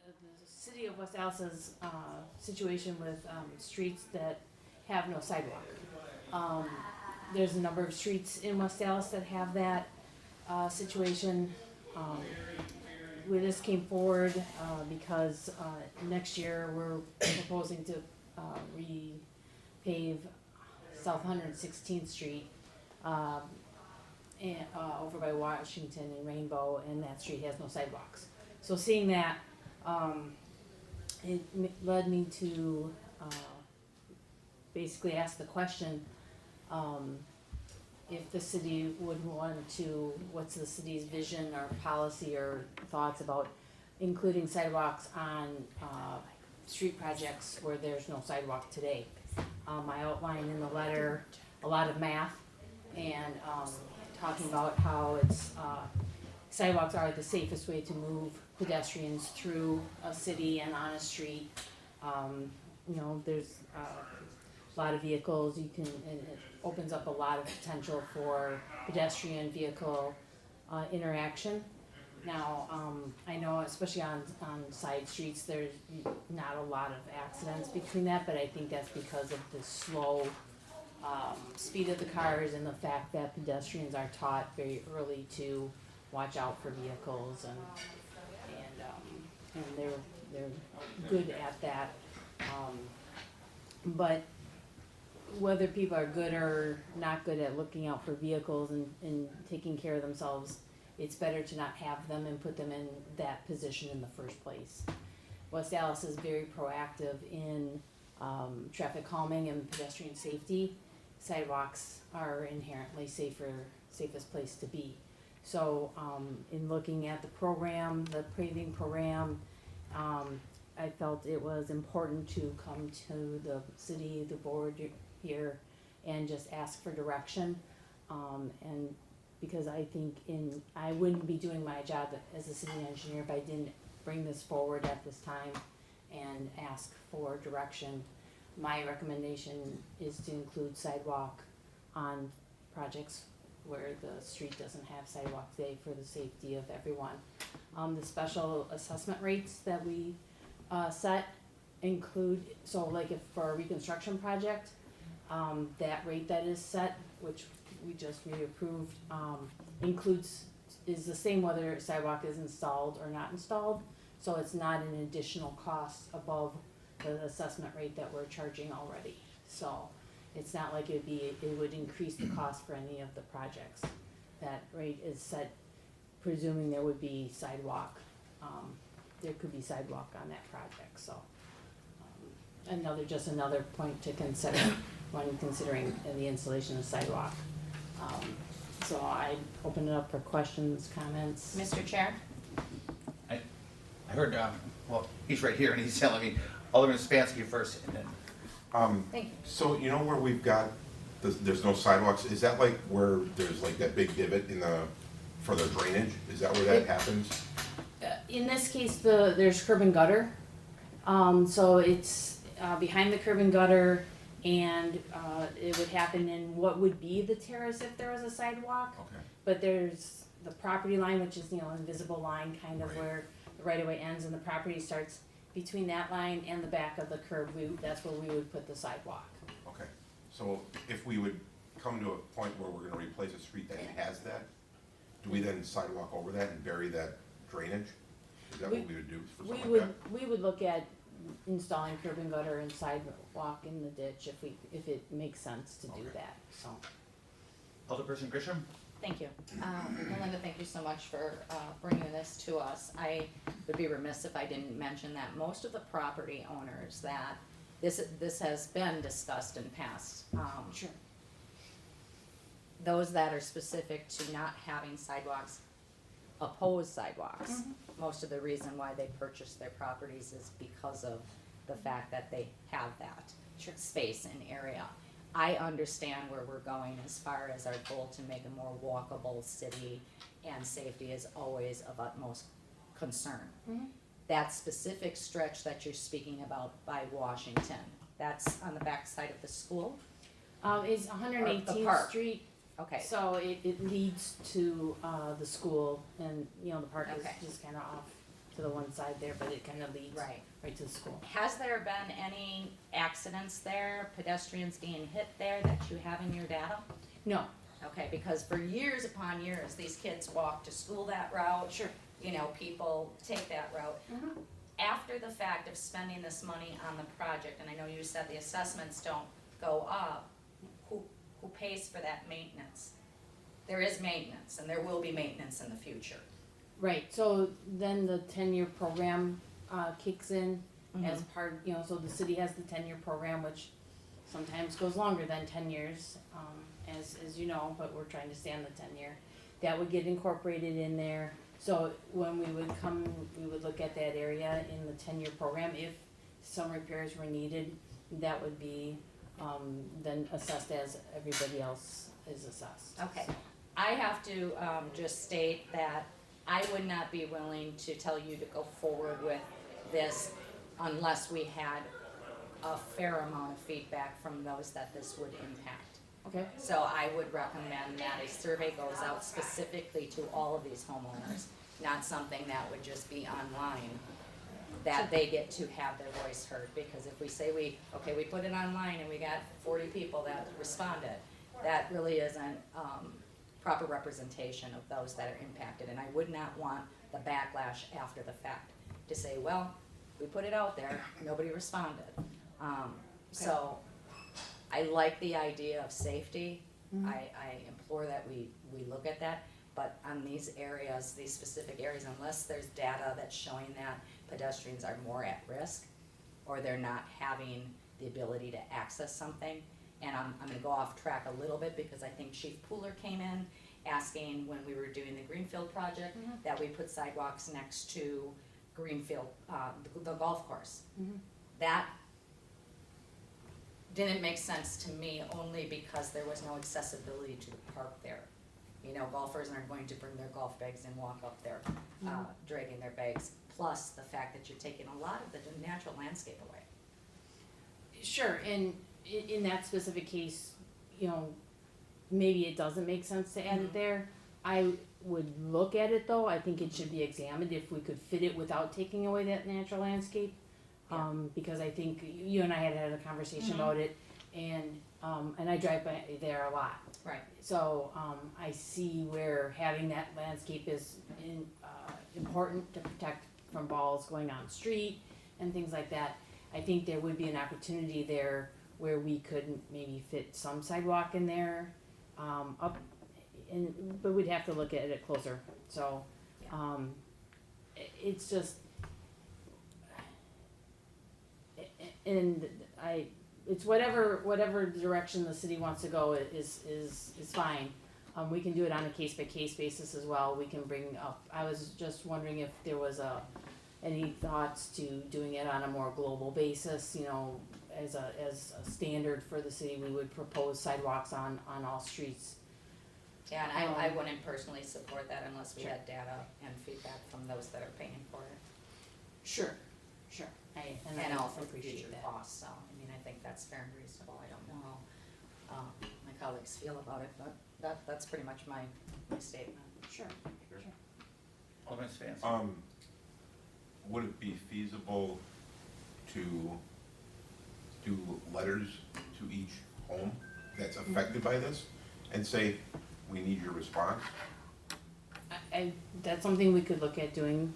the city of West Allis's situation with streets that have no sidewalk. There's a number of streets in West Allis that have that situation. We just came forward because next year we're proposing to repave South 116th Street and, over by Washington and Rainbow, and that street has no sidewalks. So seeing that, led me to basically ask the question, if the city would want to, what's the city's vision or policy or thoughts about including sidewalks on street projects where there's no sidewalk today. I outlined in the letter a lot of math and talking about how it's sidewalks are the safest way to move pedestrians through a city and on a street. You know, there's a lot of vehicles, and it opens up a lot of potential for pedestrian vehicle interaction. Now, I know especially on side streets, there's not a lot of accidents between that, but I think that's because of the slow speed of the cars and the fact that pedestrians are taught very early to watch out for vehicles, and they're good at that. But whether people are good or not good at looking out for vehicles and taking care of themselves, it's better to not have them and put them in that position in the first place. West Allis is very proactive in traffic calming and pedestrian safety. Sidewalks are inherently safest place to be. So in looking at the program, the paving program, I felt it was important to come to the city, the board here, and just ask for direction. And because I think I wouldn't be doing my job as a city engineer if I didn't bring this forward at this time and ask for direction. My recommendation is to include sidewalk on projects where the street doesn't have sidewalk today for the safety of everyone. The special assessment rates that we set include, so like if for a reconstruction project, that rate that is set, which we just reapproved, is the same whether sidewalk is installed or not installed. So it's not an additional cost above the assessment rate that we're charging already. So it's not like it would increase the cost for any of the projects. That rate is set presuming there would be sidewalk. There could be sidewalk on that project, so. Another point to consider when considering the installation of sidewalk. So I open it up for questions, comments. Mr. Chair? I heard, well, he's right here and he's telling me, Alderman Spansky first and then. Thank you. So you know where we've got, there's no sidewalks, is that like where there's like that big divot for the drainage? Is that where that happens? In this case, there's curb and gutter. So it's behind the curb and gutter, and it would happen in what would be the terrace if there was a sidewalk. Okay. But there's the property line, which is, invisible line, kind of where the right-of-way ends and the property starts. Between that line and the back of the curb, that's where we would put the sidewalk. Okay, so if we would come to a point where we're gonna replace a street that has that, do we then sidewalk over that and bury that drainage? Is that what we would do for something like that? We would look at installing curb and gutter and sidewalk in the ditch if it makes sense to do that, so. Alderperson Grisham? Thank you. Melinda, thank you so much for bringing this to us. I would be remiss if I didn't mention that most of the property owners that this has been discussed in past. Sure. Those that are specific to not having sidewalks, oppose sidewalks. Mm-hmm. Most of the reason why they purchase their properties is because of the fact that they have that space and area. I understand where we're going as far as our goal to make a more walkable city, and safety is always of utmost concern. Mhm. That specific stretch that you're speaking about by Washington, that's on the back side of the school? It's The 118th park. Street. Okay. So it leads to the school, and the park is Okay. just kind of off to the one side there, but it kind of leads Right. right to the school. Has there been any accidents there, pedestrians being hit there that you have in your data? No, Okay, because for years upon years, these kids walk to school that route. Sure. You know, people take that route. After the fact of spending this money on the project, and I know you said the assessments don't go up, who pays for that maintenance? There is maintenance, and there will be maintenance in the future. right, so then the 10-year program, kicks in as part, you know, so the city has the 10-year program, which sometimes goes longer than 10 years, as you know, but we're trying to stay on the 10-year. That would get incorporated in there, so when we would come, we would look at that area in the 10-year program, if some repairs were needed, that would be, then assessed as everybody else is assessed. Okay, I have to just state that I would not be willing to tell you to go forward with this unless we had a fair amount of feedback from those that this would impact. Okay, So I would recommend that a survey goes out specifically to all of these homeowners, not something that would just be online, that they get to have their voice heard. Because if we say we put it online and we got 40 people that responded, that really isn't proper representation of those that are impacted. And I would not want the backlash after the fact to say, well, we put it out there, nobody responded. So I like the idea of safety. I implore that we look at that. But on these areas, these specific areas, unless there's data that's showing that pedestrians are more at risk or they're not having the ability to access something. And I'm gonna go off track a little bit because I think Chief Pooler came in asking when we were doing the Greenfield project that we put sidewalks next to Greenfield, the golf course. That didn't make sense to me only because there was no accessibility to the park there. You know, golfers aren't going to bring their golf bags and walk up there, dragging their bags, plus the fact that you're taking a lot of the natural landscape away. sure, and in that specific case, you know, maybe it doesn't make sense to add it there. I would look at it though, I think it should be examined if we could fit it without taking away that natural landscape. Because I think you and I had a conversation about it, and I drive by there a lot. Right. So, I see where having that landscape is important to protect from balls going on the street and things like that. I think there would be an opportunity there where we could maybe fit some sidewalk in there, but we'd have to look at it closer, so, it's just, and it's whatever direction the city wants to go is fine. We can do it on a case-by-case basis as well. We can bring up, I was just wondering if there was any thoughts to doing it on a more global basis, you know, as a standard for the city, we would propose sidewalks on all streets. Yeah, and I wouldn't personally support that unless we had data and feedback from those that are paying for it. Sure. And I also appreciate future that. costs, so, I mean, I think that's fair and reasonable. I don't know how my colleagues feel about it, but that's pretty much my statement. Sure. Alderman Stefanski. Would it be feasible to do letters to each home that's affected by this and say, we need your response? That's something we could look at doing,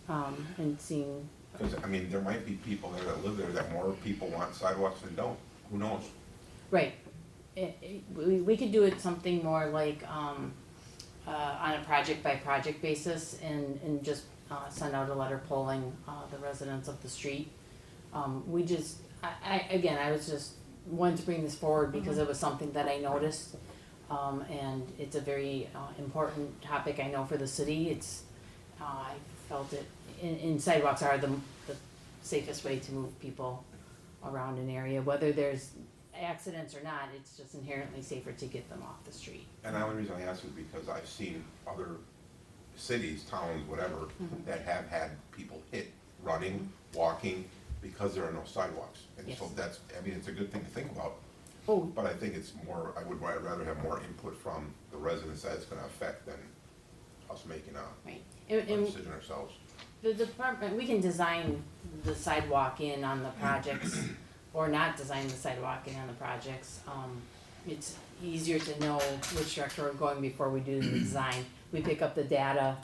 and seeing. Because, I mean, there might be people there that live there that more people want sidewalks than don't. Who knows? Right. We could do it something more like, on a project-by-project basis and just, send out a letter polling, the residents of the street. I was just wanting to bring this forward because it was something that I noticed. And it's a very, important topic, I know, for the city. I felt it, and sidewalks are the safest way to move people around an area, whether there's accidents or not, it's just inherently safer to get them off the street. And the only reason I ask is because I've seen other cities, towns, whatever, that have had people hit running, walking, because there are no sidewalks. And so Yes. it's a good thing to think about. Oh. But I think it's more, I'd rather have more input from the residents that it's gonna affect than us making Right. a decision ourselves. The department, we can design the sidewalk in on the projects, or not design the sidewalk in on the projects. It's easier to know which direction we're going before we do the design. We pick up the data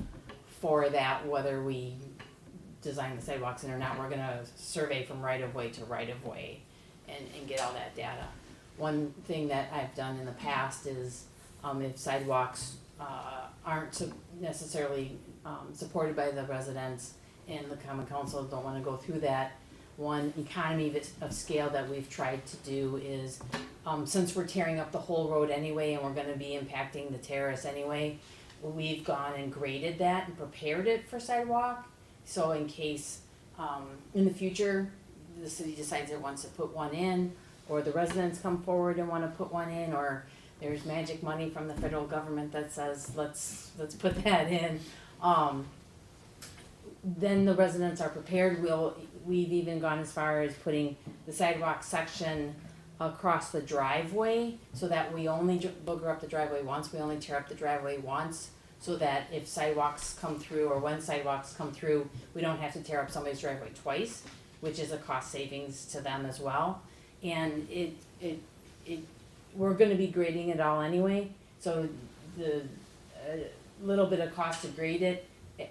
for that, whether we design the sidewalks in or not. We're gonna survey from right-of-way to right-of-way and get all that data. One thing that I've done in the past is, if sidewalks, aren't necessarily, supported by the residents and the common council don't wanna go through that, one economy of scale that we've tried to do is, since we're tearing up the whole road anyway and we're gonna be impacting the terrace anyway, we've gone and graded that and prepared it for sidewalk. So in case, in the future, the city decides it wants to put one in, or the residents come forward and wanna put one in, or there's magic money from the federal government that says, let's put that in, then the residents are prepared. We've even gone as far as putting the sidewalk section across the driveway, so that we only booger up the driveway once, we only tear up the driveway once, so that if sidewalks come through, or when sidewalks come through, we don't have to tear up somebody's driveway twice, which is a cost savings to them as well. And we're gonna be grading it all anyway, so the little bit of cost to grade it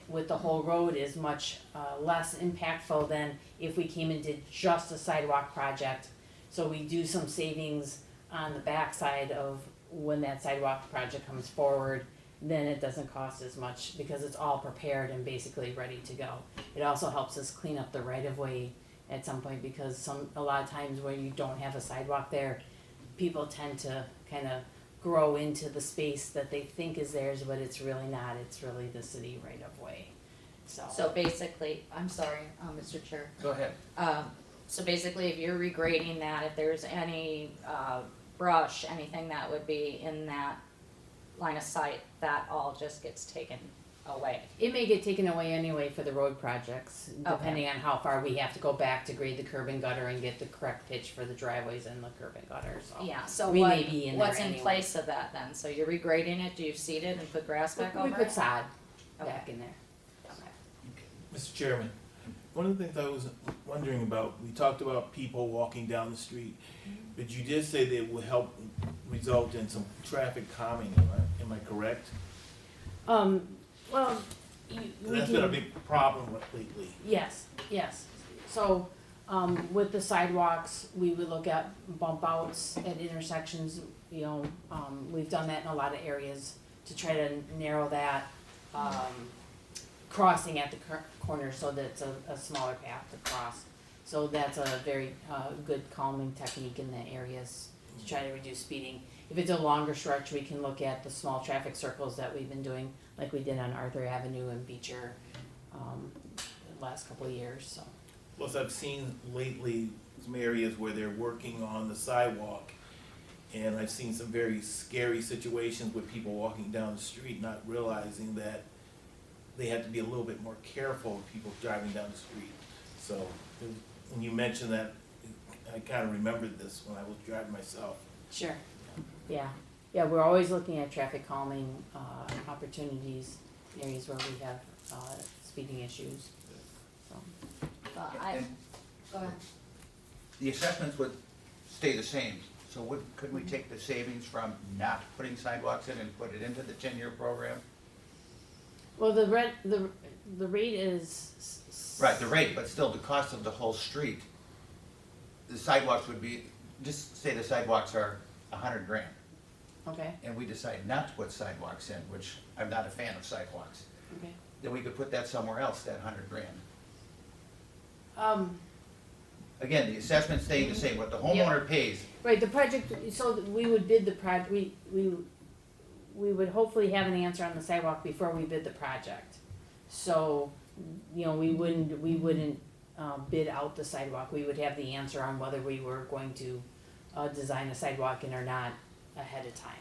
with the whole road is much less impactful than if we came and did just a sidewalk project. So we do some savings on the backside of when that sidewalk project comes forward, then it doesn't cost as much because it's all prepared and basically ready to go. It also helps us clean up the right-of-way at some point, because a lot of times where you don't have a sidewalk there, people tend to kind of grow into the space that they think is theirs, but it's really not. It's really the city right-of-way. So basically, I'm sorry, Mr. Chair. Go ahead. So basically, if you're regrading that, if there's any brush, anything that would be in that line of sight, that all just gets taken away. It may get taken away anyway for the road projects, depending on how far we have to go back to grade the curb and gutter and get the correct pitch for the driveways and the curb and gutter, so. Yeah, so We may be in there what's in anyway. place of that then? So you're regrading it, do you seed it and put grass back over We it? put sod Okay. back in there. Mr. Chairman, one of the things I was wondering about, we talked about people walking down the street, but you did say that it would help result in some traffic calming, am I correct? Well, That's been a big problem lately. Yes, yes. So, with the sidewalks, we would look at bump outs at intersections, you know, we've done that in a lot of areas to try to narrow that, crossing at the corner so that it's a smaller path to cross. So that's a very, good calming technique in the areas to try to reduce speeding. If it's a longer stretch, we can look at the small traffic circles that we've been doing, like we did on Arthur Avenue and Beecher, the last couple of years, so. Plus, I've seen lately some areas where they're working on the sidewalk, and I've seen some very scary situations with people walking down the street not realizing that they had to be a little bit more careful of people driving down the street. So, when you mentioned that, I kind of remembered this when I was driving myself. Sure. Yeah, we're always looking at traffic calming, opportunities, areas where we have, speeding issues, so. Go ahead. The assessments would stay the same, so couldn't we take the savings from not putting sidewalks in and put it into the 10-year program? Well, the rate is. Right, the rate, but still the cost of the whole street. The sidewalks would be, just say the sidewalks are $100,000. Okay, And we decide not to put sidewalks in, which I'm not a fan of sidewalks, okay. then we could put that somewhere else, that $100,000. Um, Again, the assessment's staying the same, what the homeowner pays. right, the project, so we would bid the we would hopefully have an answer on the sidewalk before we bid the project. So, you know, we wouldn't, bid out the sidewalk, we would have the answer on whether we were going to, design a sidewalk in or not ahead of time.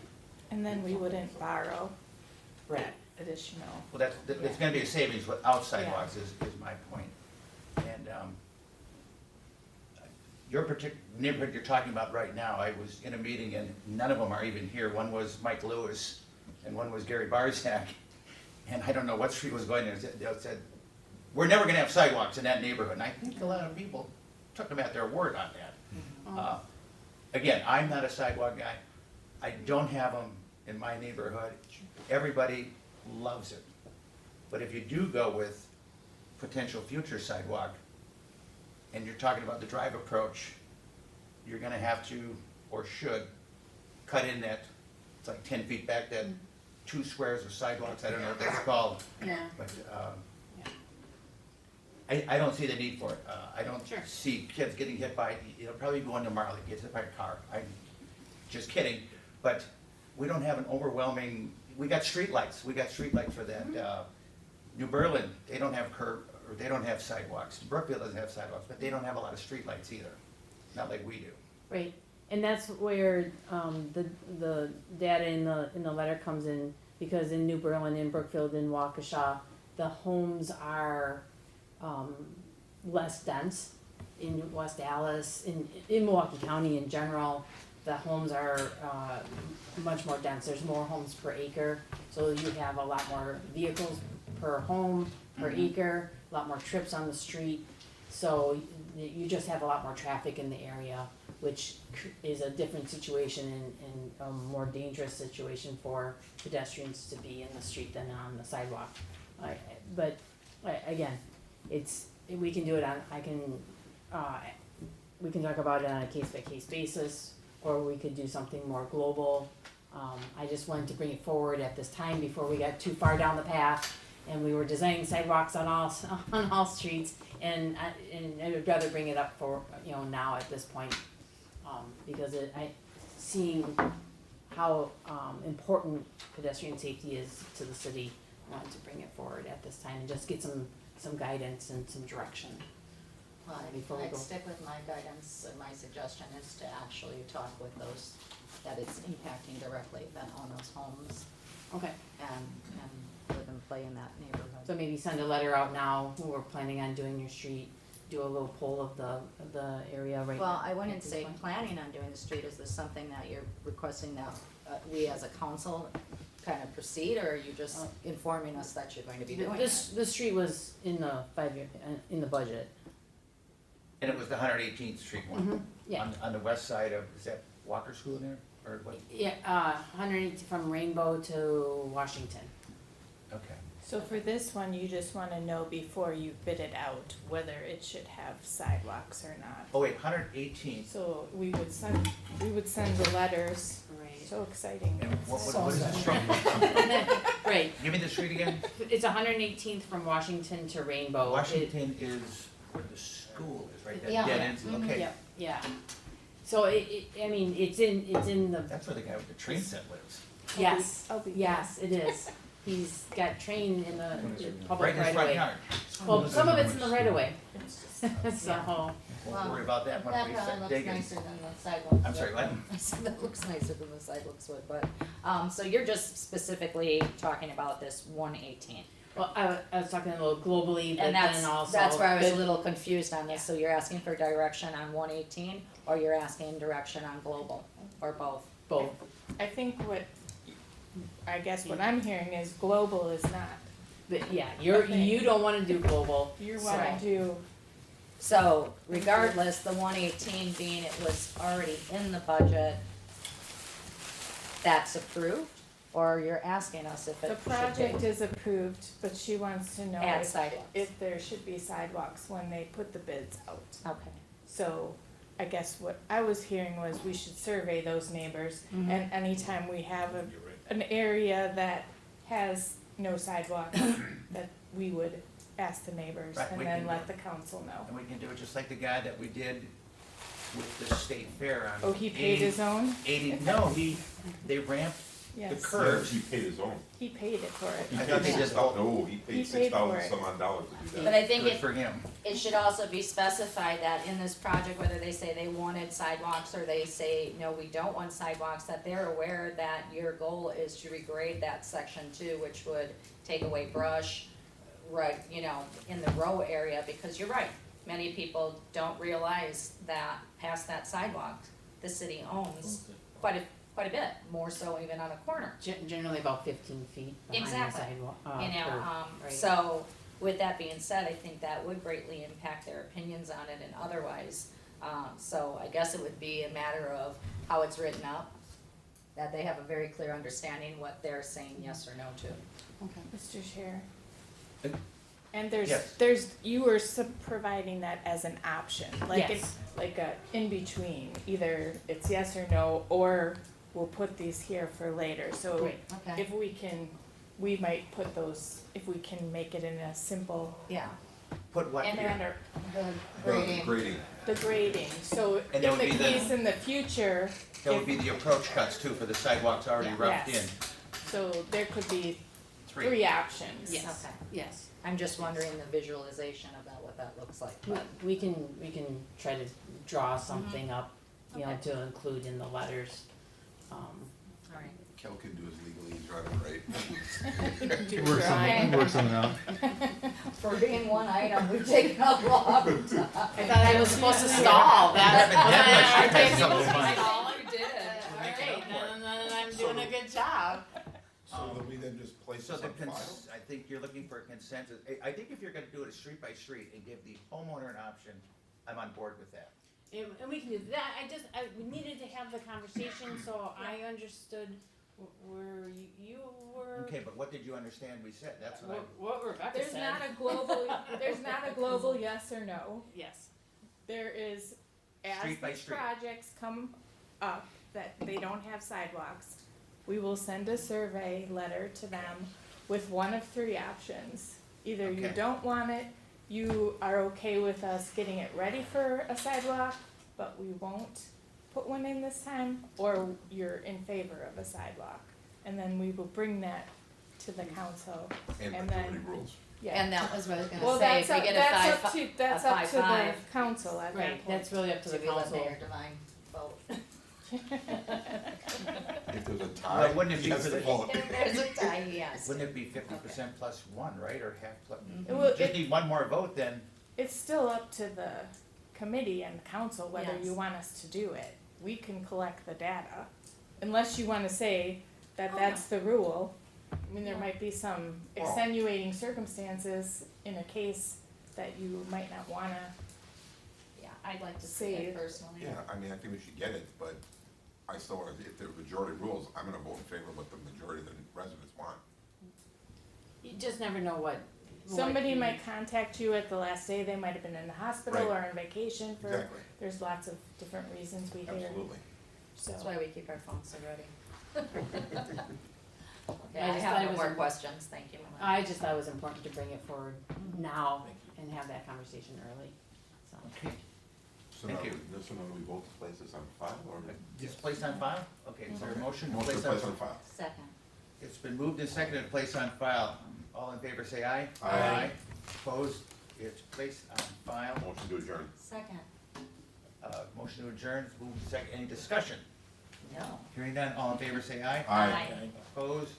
And then we wouldn't borrow Right. additional. Well, that's gonna be a savings without sidewalks is my point. And, your particular neighborhood you're talking about right now, I was in a meeting and none of them are even here. One was Mike Lewis and one was Gary Barzak. And I don't know what street was going in. They said we're never gonna have sidewalks in that neighborhood, and I think a lot of people took them at their word on that. Again, I'm not a sidewalk guy. I don't have them in my neighborhood. Everybody loves it. But if you do go with potential future sidewalk, and you're talking about the drive approach, you're gonna have to, or should, cut in that, it's like 10 feet back, that 2 squares of sidewalks, I don't know what that's called. Yeah. But, I don't see the need for it. I don't Sure. see kids getting hit by, it'll probably go into Marley, gets hit by a car. I'm just kidding, but we don't have an overwhelming, we got streetlights for that. New Berlin, they don't have curb, or they don't have sidewalks. Brookfield doesn't have sidewalks, but they don't have a lot of streetlights either, not like we do. Right, and that's where, the data in the letter comes in, because in New Berlin, in Brookfield, in Waukesha, the homes are, less dense. In West Allis, in Milwaukee County in general, the homes are, much more dense, there's more homes per acre, so you have a lot more vehicles per home, per acre, a lot more trips on the street, so you just have a lot more traffic in the area, which is a different situation and a more dangerous situation for pedestrians to be in the street than on the sidewalk. Again, we can do it on, we can talk about it on a case-by-case basis, or we could do something more global. I just wanted to bring it forward at this time before we got too far down the path and we were designing sidewalks on all streets, and I would rather bring it up for, now at this point, because seeing how important pedestrian safety is to the city, I wanted to bring it forward at this time and just get some guidance and some direction. Well, Before we I'd go. stick with my guidance, and my suggestion is to actually talk with those that it's impacting directly, that own those homes, Okay, and live and play in that neighborhood. so maybe send a letter out now, who we're planning on doing your street, do a little poll of the area right now. Well, I wouldn't at this say point. planning on doing the street. Is this something that you're requesting that we as a council kind of proceed, or are you just informing us that you're going to be doing it? The street was in the 5-year, in the budget. And it was the 118th Street one? Yeah. On the west side of, is that Walker School in there, or what? Yeah, 180 from Rainbow to Washington. Okay. So for this one, you just wanna know before you bid it out whether it should have sidewalks or not. Oh, wait, 118th, So we would send the letters, Right. so exciting. and what is the street? Right, Give me the street again? it's 118th from Washington to Rainbow. Washington is where the school is, right? That Yeah. dead ends, okay. Yeah. So it's in the, That's where the guy with the train set lives. yes, I'll be yes, it is. He's got train in the Right public in his right front away. yard. Well, some of it's in the right of way, so, Won't worry about that when we That start probably looks digging. nicer than the sidewalks. I'm sorry, would. what? I said that looks nicer than the sidewalks would, but, so you're just specifically talking about this 118. well, I was talking a little globally, but And then also. that's where I was a but- little confused on this, so you're asking for direction on 118, or you're asking direction on global, or both? Both. I think what I'm hearing is global is not. But yeah, Okay. you don't wanna do global. You so- wanna do, So regardless, the 118 being it was already in the budget, that's approved? Or you're asking us if it the should be? project is approved, but she wants to know Add sidewalks. if there should be sidewalks when they put the bids out. Okay. So I guess what I was hearing was we should survey those neighbors, Mm-hmm. and anytime we have an area that has no sidewalks, that we would ask the neighbors Right, and we then can- let the council know. And we can do it just like the guy that we did with the state fair on. Oh, he paid his own? 80, no, they ramped the Yes, curves. He paid his own. he paid it for I it. thought they did both. No, he He paid paid $6,000 for it. some odd dollars to do But that. I think Good it, for him. it should also be specified that in this project, whether they say they wanted sidewalks or they say, no, we don't want sidewalks, that they're aware that your goal is to regrade that section too, which would take away brush, right, in the row area, because you're right. Many people don't realize that past that sidewalk, the city owns quite a bit, more so even on a corner. Generally about 15 feet behind the Exactly. sidewalk. You know, curb, right. so with that being said, I think that would greatly impact their opinions on it and otherwise. So I guess it would be a matter of how it's written up, that they have a very clear understanding what they're saying yes or no to. Mr. Chair. Uh, And Yes. you were providing that as an option, like Yes. it's like a in between, either it's yes or no, or we'll put these here for later, so Right, okay. if we might put those, if we can make it in a simple Yeah. Put what And here? manner, Grading. the grading, so And in that the would be the- case in the future, That would be the approach cuts too, for the sidewalks already roughed in. yes. So there could be Three. three options. Yes, Okay. yes. I'm just wondering the visualization of that, what that looks like, but. We can try to draw something up, you know, Okay. to include in the letters. All right. Kel can do his legalese right. Try. Work something out. For being one item, we've taken a long time. I thought I was supposed to stall, that, Haven't had much I time think to find. all you did. All right, then I'm doing a good job. So that we then just place So this the on file? I think you're looking for a consensus. I think if you're gonna do it street by street and give the homeowner an option, I'm on board with that. And we can do that, we needed to have the conversation, so I understood where you were. Okay, but what did you understand we said? That's what I. What Rebecca There's said. not a global yes or no. Yes. There is, as Street by these street. projects come up that they don't have sidewalks, we will send a survey letter to them with one of three options. Either you Okay. don't want it, you are okay with us getting it ready for a sidewalk, but we won't put one in this time, or you're in favor of a sidewalk. And then we will bring that to the council, And and majority then, rules. yeah. And that was what I was Well, gonna say, that's if we up, get a that's five, up to, that's a up to the 5-5. council at that Right, point. that's really up to the do we let council. Mayor Devine vote? If there's a Well, tie, wouldn't it he be has for to the- vote. If there's a tie, yes. Wouldn't it be 50% plus one, right, or half plus? Well, Just need one more vote then. It's still up to the committee and council whether you Yes. want us to do it. We can collect the data, unless you wanna say that Oh, that's the rule. I mean, there Yeah. might be some Well- extenuating circumstances in a case that you might not wanna. Yeah, I'd like to see Save. it personally. Yeah, I mean, I think we should get it, but I still want to, if the majority rules, I'm gonna vote in favor of what the majority of the residents want. You just never know what. Somebody might contact you at the last day, they might have been in the hospital Right. or on vacation for, Exactly. there's lots of different reasons we hear, Absolutely. so. That's why we keep our phones so ready. Okay, I I just have thought it no was more a- questions, thank you, Melinda. I just thought it was important to bring it forward now and have that conversation early, so. Okay. So Thank now, you. this one, we vote to place this on file, or? Just place on file? Okay, is there a motion? to Motion to place on file? file. Second. It's been moved and seconded to place on file. All in favor, say aye. Aye. Opposed? It's placed on file. Motion to adjourn. Second. Motion to adjourn, moved and seconded. Any discussion? No. Hearing none, all in favor, say aye. Aye. Opposed?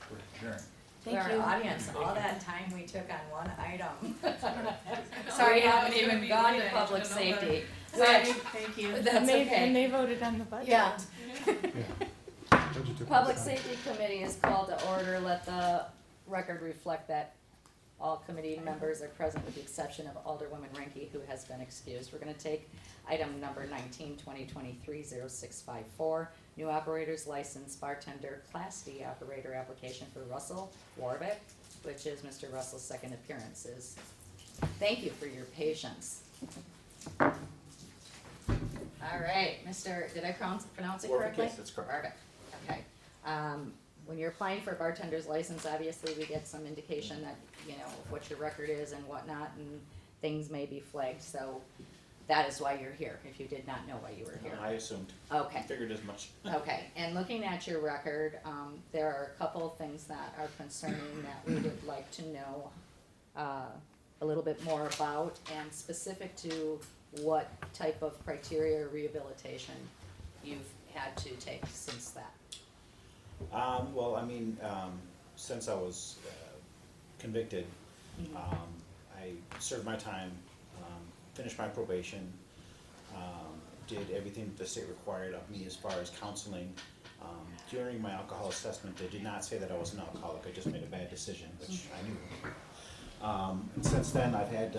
We're adjourned. For our you. audience, all that time we took on one item. Sorry, we haven't even gone to public safety. Thank you. That's And they, okay. and they voted on the budget. Yeah. Public Safety Committee is called to order. Let the record reflect that all committee members are present with the exception of Alderwoman Ranky, who has been excused. We're gonna take item number 19, 2023-0654, new operators license bartender Class D operator application for Russell Warvick, which is Mr. Russell's second appearances. Thank you for your patience. All right, Mr., did I pronounce it Warvick, correctly? yes, that's correct. Warvick, okay. When you're applying for a bartender's license, obviously we get some indication that, you know, what your record is and whatnot, and things may be flagged, so that is why you're here, if you did not know why you were here. I assumed. Okay. Figured as much. Okay, and looking at your record, there are a couple of things that are concerning that we would like to know a little bit more about, and specific to what type of criteria or rehabilitation you've had to take since that. Well, I mean, since I was convicted, I served my time, finished my probation, did everything the state required of me as far as counseling. During my alcohol assessment, they did not say that I was an alcoholic, I just made a bad decision, which I knew. And since then, I had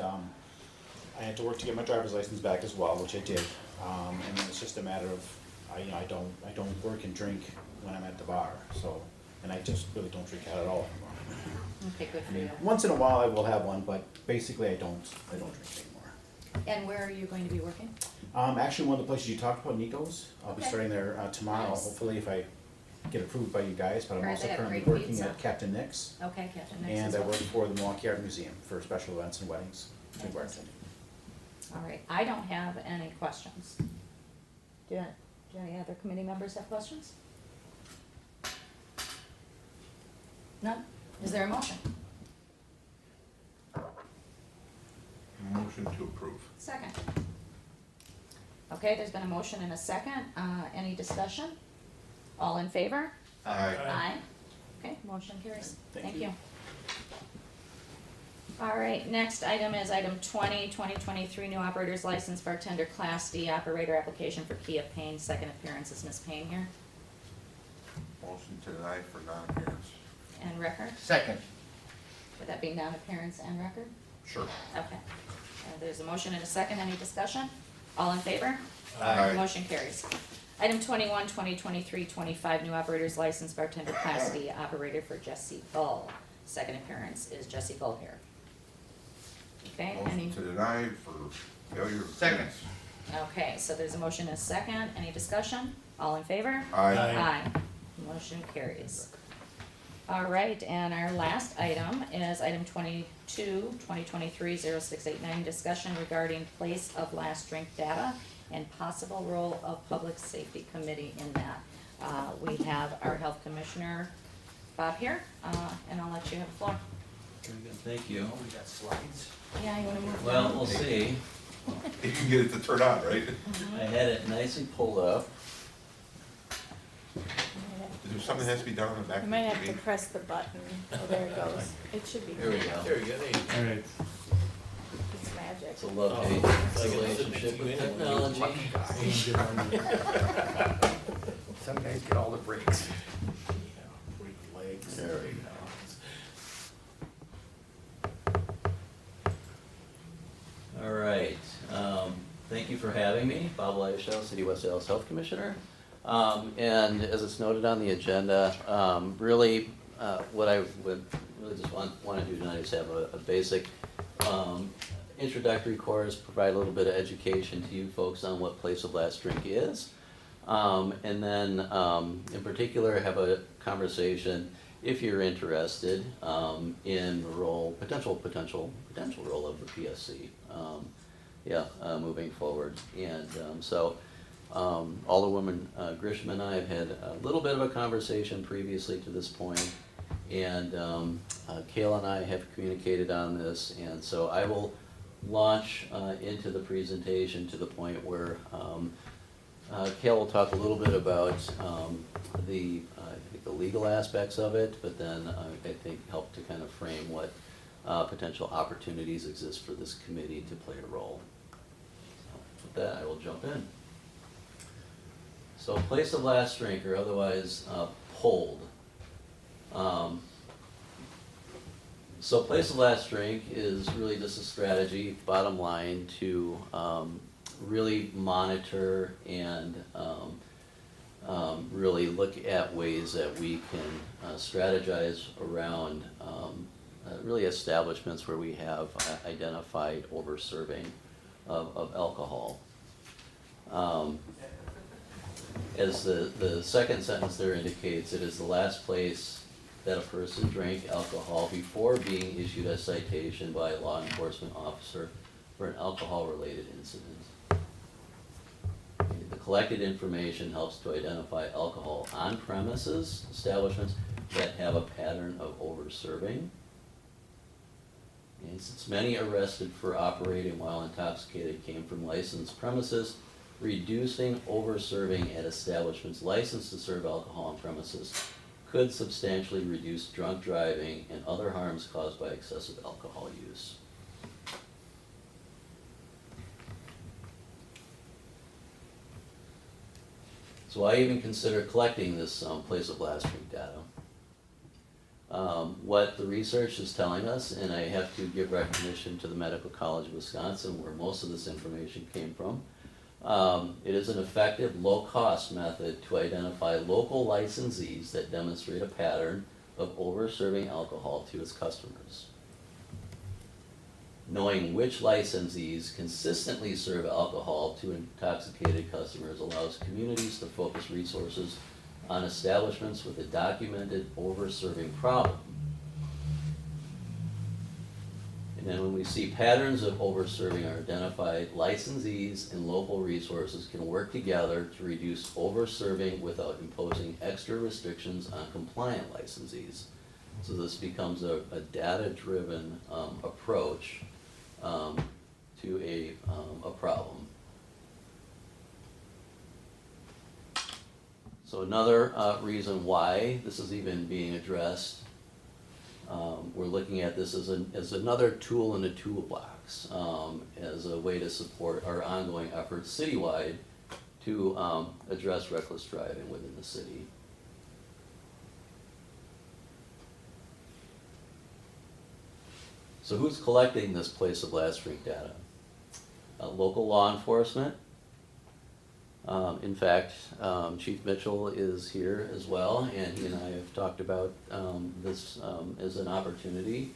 to work to get my driver's license back as well, which I did. And then it's just a matter of, I don't work and drink when I'm at the bar, so, and I just really don't drink at all anymore. Okay, good I for mean, you. once in a while I will have one, but basically I don't drink anymore. And where are you going to be working? Actually, one of the places you talked about, Nico's, I'll be Okay. starting there tomorrow, Nice. hopefully if I get approved by you guys, but I'm Right, also they have currently great working pizza. at Captain Nick's. Okay, Captain Nick's And as I well. work for the Milwaukee Art Museum for special events and weddings. Big work. All right, I don't have any questions. Do any other committee members have questions? None? Is there a motion? Motion to approve. Second. Okay, there's been a motion and a second. Any discussion? All in favor? Aye. Aye. Okay, motion carries. Thank Thank you. you. All right, next item is item 2023 new operator's license bartender Class D operator application for Kia Payne. Second appearance is Ms. Payne here. Motion to deny for non-appearance. And record? Second. Would that be non-appearance and record? Sure. Okay. There's a motion and a second. Any discussion? All in favor? Aye. Motion carries. Item 21, 2023-25 new operator's license bartender Class D operator for Jesse Bull. Second appearance is Jesse Bull here. Okay, any? Motion to deny for failure of Second. appearance. Okay, so there's a motion and a second. Any discussion? All in favor? Aye. Aye. Motion carries. All right, and our last item is item 22, 2023-0689, discussion regarding place of last drink data and possible role of public safety committee in that. We have our health commissioner, Bob, here, and I'll let you have the floor. Very good, thank you. We got slides. Yeah, you wanna move Well, down? we'll see. You can get it to turn on, right? I had it nicely pulled up. Is there something that has to be done on the back You of might the have to TV? press the button. Oh, there it goes. It should be. There we go. There you go, there you go. All right. It's magic. It's a love-hate relationship with technology. Some guys get all the breaks. Break legs. There we go. All right, thank you for having me, Bob Leishel, City of West Dallas Health Commissioner. And as it's noted on the agenda, really, what I would really just want to do tonight is have a basic introductory course, provide a little bit of education to you folks on what place of last drink is. And then, in particular, have a conversation, if you're interested, in the role, potential role of the PSC. Moving forward. And Alderwoman Grisham and I have had a little bit of a conversation previously to this point, and Kayla and I have communicated on this, and so I will launch into the presentation to the point where Kayla will talk a little bit about the legal aspects of it, but then I think help to kind of frame what potential opportunities exist for this committee to play a role. So with that, I will jump in. So place of last drink, or otherwise polled. So place of last drink is really just a strategy, bottom line, to really monitor and really look at ways that we can strategize around really establishments where we have identified over-serving of alcohol. As the second sentence there indicates, it is the last place that a person drank alcohol before being issued a citation by a law enforcement officer for an alcohol-related incident. The collected information helps to identify alcohol on premises establishments that have a pattern of over-serving. And since many arrested for operating while intoxicated came from licensed premises, reducing over-serving at establishments licensed to serve alcohol on premises could substantially reduce drunk driving and other harms caused by excessive alcohol use. So I even consider collecting this place of last drink data. what the research is telling us, and I have to give recognition to the Medical College of Wisconsin, where most of this information came from. It is an effective, low-cost method to identify local licensees that demonstrate a pattern of over-serving alcohol to its customers. Knowing which licensees consistently serve alcohol to intoxicated customers allows communities to focus resources on establishments with a documented over-serving problem. And then when we see patterns of over-serving are identified, licensees and local resources can work together to reduce over-serving without imposing extra restrictions on compliant licensees. So this becomes a data-driven approach to a problem. So another reason why this is even being addressed, we're looking at this as another tool in the toolbox, as a way to support our ongoing efforts citywide to address reckless driving within the city. So who's collecting this place of last drink data? Local law enforcement. In fact, Chief Mitchell is here as well, and he and I have talked about this as an opportunity.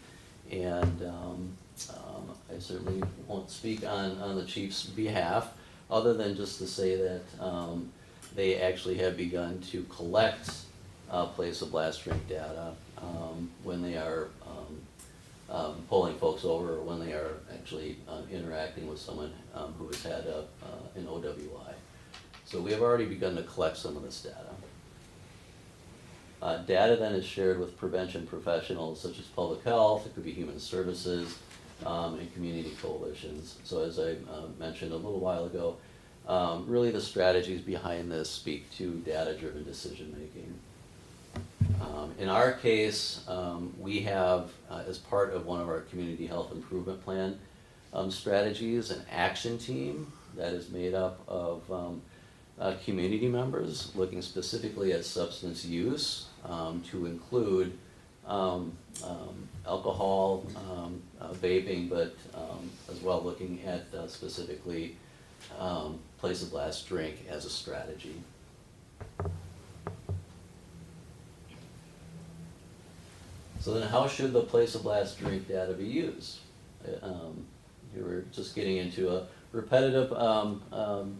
And I certainly won't speak on the chief's behalf, other than just to say that they actually have begun to collect place of last drink data when they are pulling folks over, or when they are actually interacting with someone who has had an OWI. So we have already begun to collect some of this data. Data then is shared with prevention professionals such as public health, it could be human services, and community coalitions. So as I mentioned a little while ago, really the strategies behind this speak to data-driven decision-making. In our case, we have, as part of one of our community health improvement plan strategies, an action team that is made up of community members looking specifically at substance use, to include alcohol, vaping, but as well looking at specifically place of last drink as a strategy. So then how should the place of last drink data be used? You were just getting into a repetitive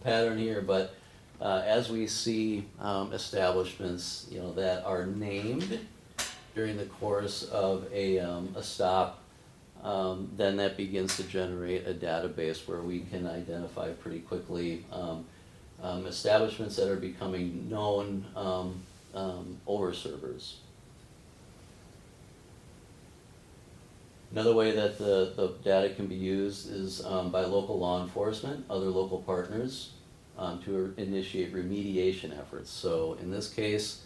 pattern here, but as we see establishments, that are named during the course of a stop, then that begins to generate a database where we can identify pretty quickly establishments that are becoming known overservers. Another way that the data can be used is by local law enforcement, other local partners, to initiate remediation efforts. So in this case,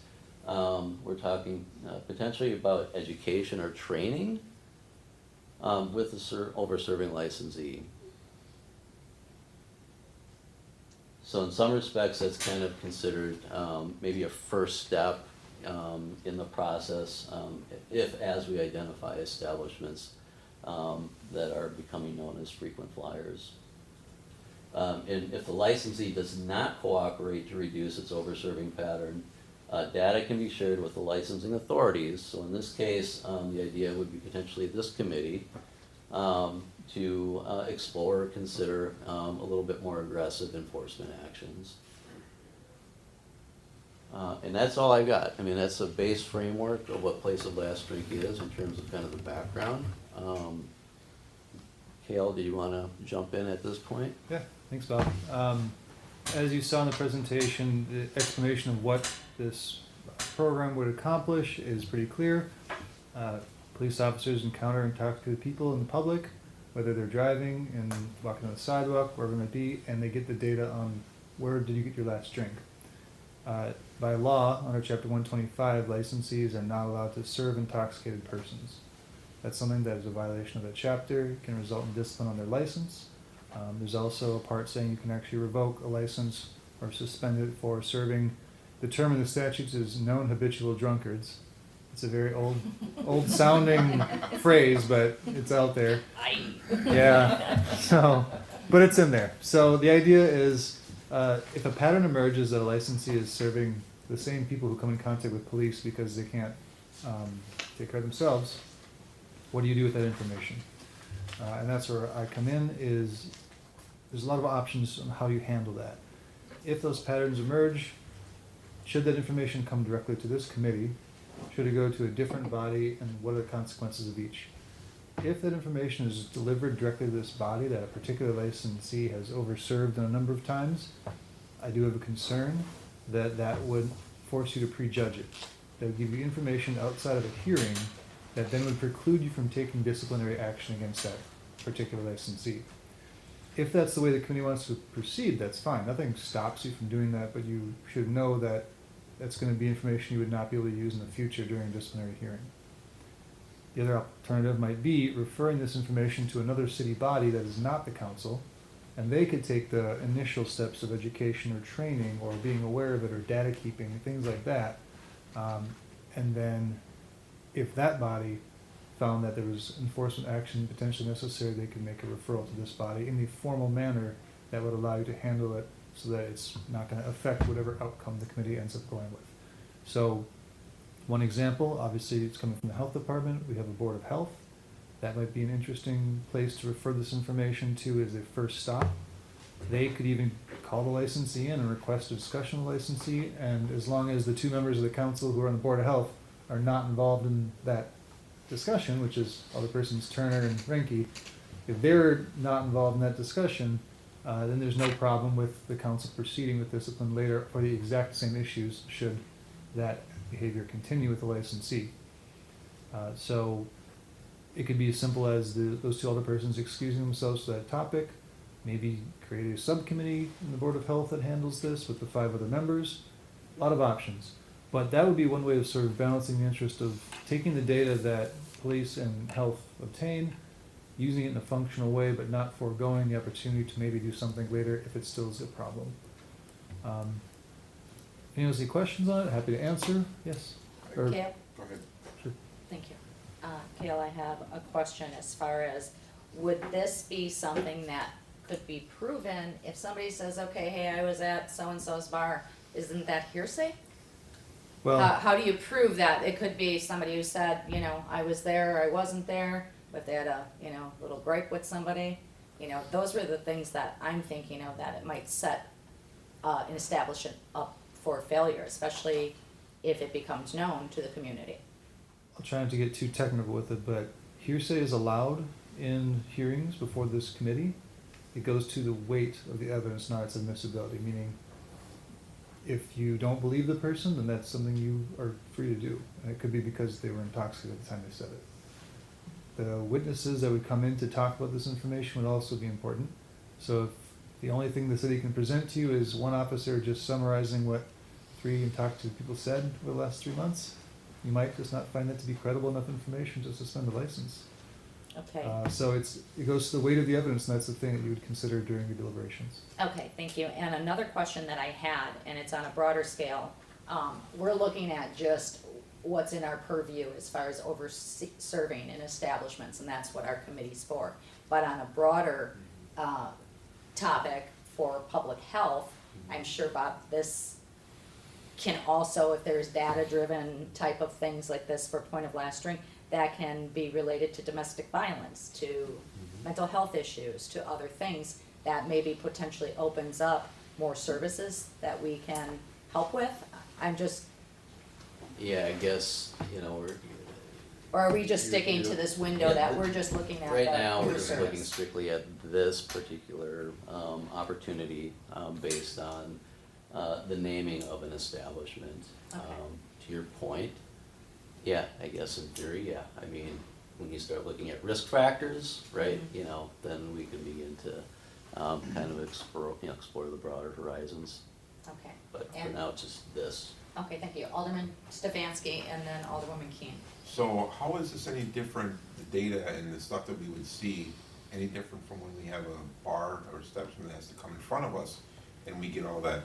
we're talking potentially about education or training with the over-serving licensee. So in some respects, that's kind of considered maybe a first step in the process, as we identify establishments that are becoming known as frequent flyers. And if the licensee does not cooperate to reduce its over-serving pattern, data can be shared with the licensing authorities. So in this case, the idea would be potentially this committee to explore or consider a little bit more aggressive enforcement actions. And that's all I got. I mean, that's a base framework of what place of last drink is in terms of kind of the background. Cale, do you want to jump in at this point? Yeah, thanks, Bob. As you saw in the presentation, the explanation of what this program would accomplish is pretty clear. Police officers encounter intoxicated people in the public, whether they're driving and walking on the sidewalk, wherever it might be, and they get the data on where did you get your last drink. By law, under Chapter 125, licensees are not allowed to serve intoxicated persons. That's something that is a violation of that chapter. It can result in discipline on their license. There's also a part saying you can actually revoke a license or suspend it for serving. The term in the statutes is known habitual drunkards. It's a very old sounding phrase, but it's out there. Yeah, so, but it's in there. So the idea is, if a pattern emerges that a licensee is serving the same people who come in contact with police because they can't take care of themselves, what do you do with that information? And that's where I come in, is there's a lot of options on how you handle that. If those patterns emerge, should that information come directly to this committee? Should it go to a different body, and what are the consequences of each? If that information is delivered directly to this body that a particular licensee has overserved a number of times, I do have a concern that that would force you to prejudge it. That would give you information outside of a hearing that then would preclude you from taking disciplinary action against that particular licensee. If that's the way the committee wants to proceed, that's fine. Nothing stops you from doing that, but you should know that that's going to be information you would not be able to use in the future during a disciplinary hearing. The other alternative might be referring this information to another city body that is not the council, and they could take the initial steps of education or training or being aware of it or data keeping, things like that. And then if that body found that there was enforcement action potentially necessary, they could make a referral to this body in the formal manner that would allow you to handle it so that it's not going to affect whatever outcome the committee ends up going with. So one example, obviously it's coming from the health department. We have a board of health. That might be an interesting place to refer this information to as a first stop. They could even call the licensee in and request a discussion with the licensee, and as long as the two members of the council who are on the board of health are not involved in that discussion, which is Alderpersons Turner and Renke, if they're not involved in that discussion, then there's no problem with the council proceeding with discipline later for the exact same issues should that behavior continue with the licensee. So it could be as simple as those two alderpersons excusing themselves to that topic, maybe create a subcommittee in the Board of Health that handles this with the 5 other members. A lot of options. But that would be one way of sort of balancing the interest of taking the data that police and health obtain, using it in a functional way, but not foregoing the opportunity to maybe do something later if it still is a problem. Anyone has any questions on it? Happy to answer. Yes? Or- Kale? Go ahead. Thank you. Kale, I have a question as far as, would this be something that could be proven if somebody says, okay, hey, I was at so-and-so's bar, isn't that hearsay? Well, How do you prove that? It could be somebody who said, you know, I was there or I wasn't there, but they had a, you know, little gripe with somebody. You know, those were the things that I'm thinking of, that it might set an establishment up for failure, especially if it becomes known to the community. I'll try not to get too technical with it, but hearsay is allowed in hearings before this committee. It goes to the weight of the evidence, not its admissibility, meaning if you don't believe the person, then that's something you are free to do. And it could be because they were intoxicated at the time they said it. The witnesses that would come in to talk about this information would also be important. So if the only thing the city can present to you is one officer just summarizing what 3 intoxicated people said over the last 3 months, you might just not find that to be credible enough information to suspend the license. Okay. So it goes to the weight of the evidence, and that's the thing that you would consider during your deliberations. Okay, thank you. And another question that I had, and it's on a broader scale, we're looking at just what's in our purview as far as over-serving in establishments, and that's what our committee's for. But on a broader topic for public health, I'm sure, Bob, this can also, if there's data-driven type of things like this for point of last drink, that can be related to domestic violence, to mental health issues, to other things that maybe potentially opens up more services that we can help with. I'm just, Yeah, I guess, you know, or are we just sticking to you're- this window yeah, that we're just looking at? right the now, we're food just service? looking strictly at this particular opportunity based on the naming of an establishment. Okay. To your point, yeah, I guess in theory, yeah. I mean, when you start looking at risk factors, right, you know, then we can begin to kind of explore the broader horizons. Okay. But for And- now, it's just this. Okay, thank you. Alderman Stefanski and then Alderwoman Keene. So how is this any different, the data and the stuff that we would see, any different from when we have a bar or establishment that has to come in front of us and we get all that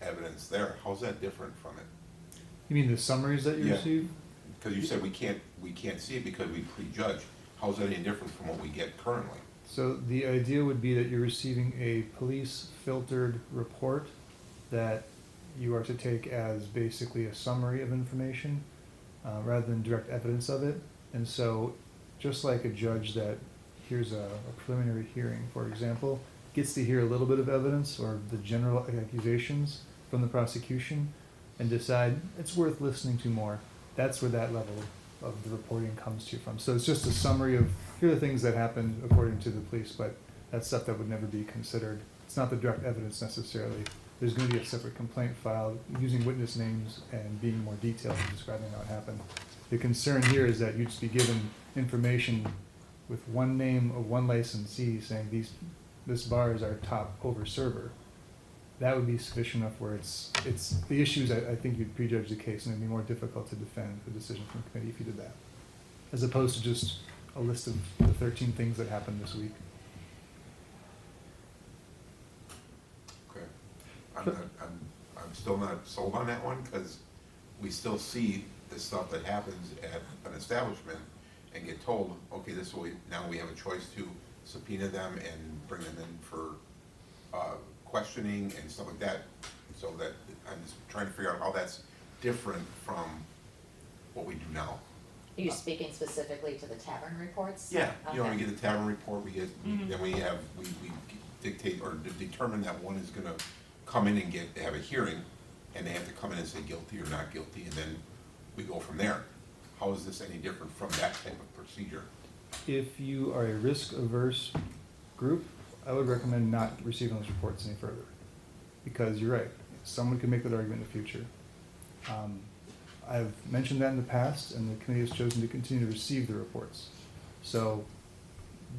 evidence there? How's that different from it? You mean the summaries that you Yeah. receive? Because you said we can't see it because we prejudge. How's that any different from what we get currently? So the idea would be that you're receiving a police filtered report that you are to take as basically a summary of information rather than direct evidence of it. And so just like a judge that hears a preliminary hearing, for example, gets to hear a little bit of evidence or the general accusations from the prosecution and decide it's worth listening to more. That's where that level of the reporting comes to you from. So it's just a summary of, here are the things that happened according to the police, but that's stuff that would never be considered. It's not the direct evidence necessarily. There's going to be a separate complaint filed using witness names and being more detailed in describing how it happened. The concern here is that you'd just be given information with one name of one licensee saying this bar is our top over-server. That would be sufficient enough where it's the issues, I think you'd prejudge the case and it'd be more difficult to defend the decision from the committee if you did that. As opposed to just a list of the 13 things that happened this week. Okay. I'm still not sold on that one, because we still see the stuff that happens at an establishment and get told, okay, this is what now we have a choice to subpoena them and bring them in for questioning and stuff like that. So that, I'm just trying to figure out how that's different from what we do now. Are you speaking specifically to the tavern reports? Yeah, you know, Okay. we get the tavern report, we get, then we dictate or determine that one is gonna come in and have a hearing, and they have to come in and say guilty or not guilty, and then we go from there. How is this any different from that type of procedure? If you are a risk-averse group, I would recommend not receiving those reports any further. Because you're right, someone could make that argument in the future. I've mentioned that in the past, and the committee has chosen to continue to receive the reports. So,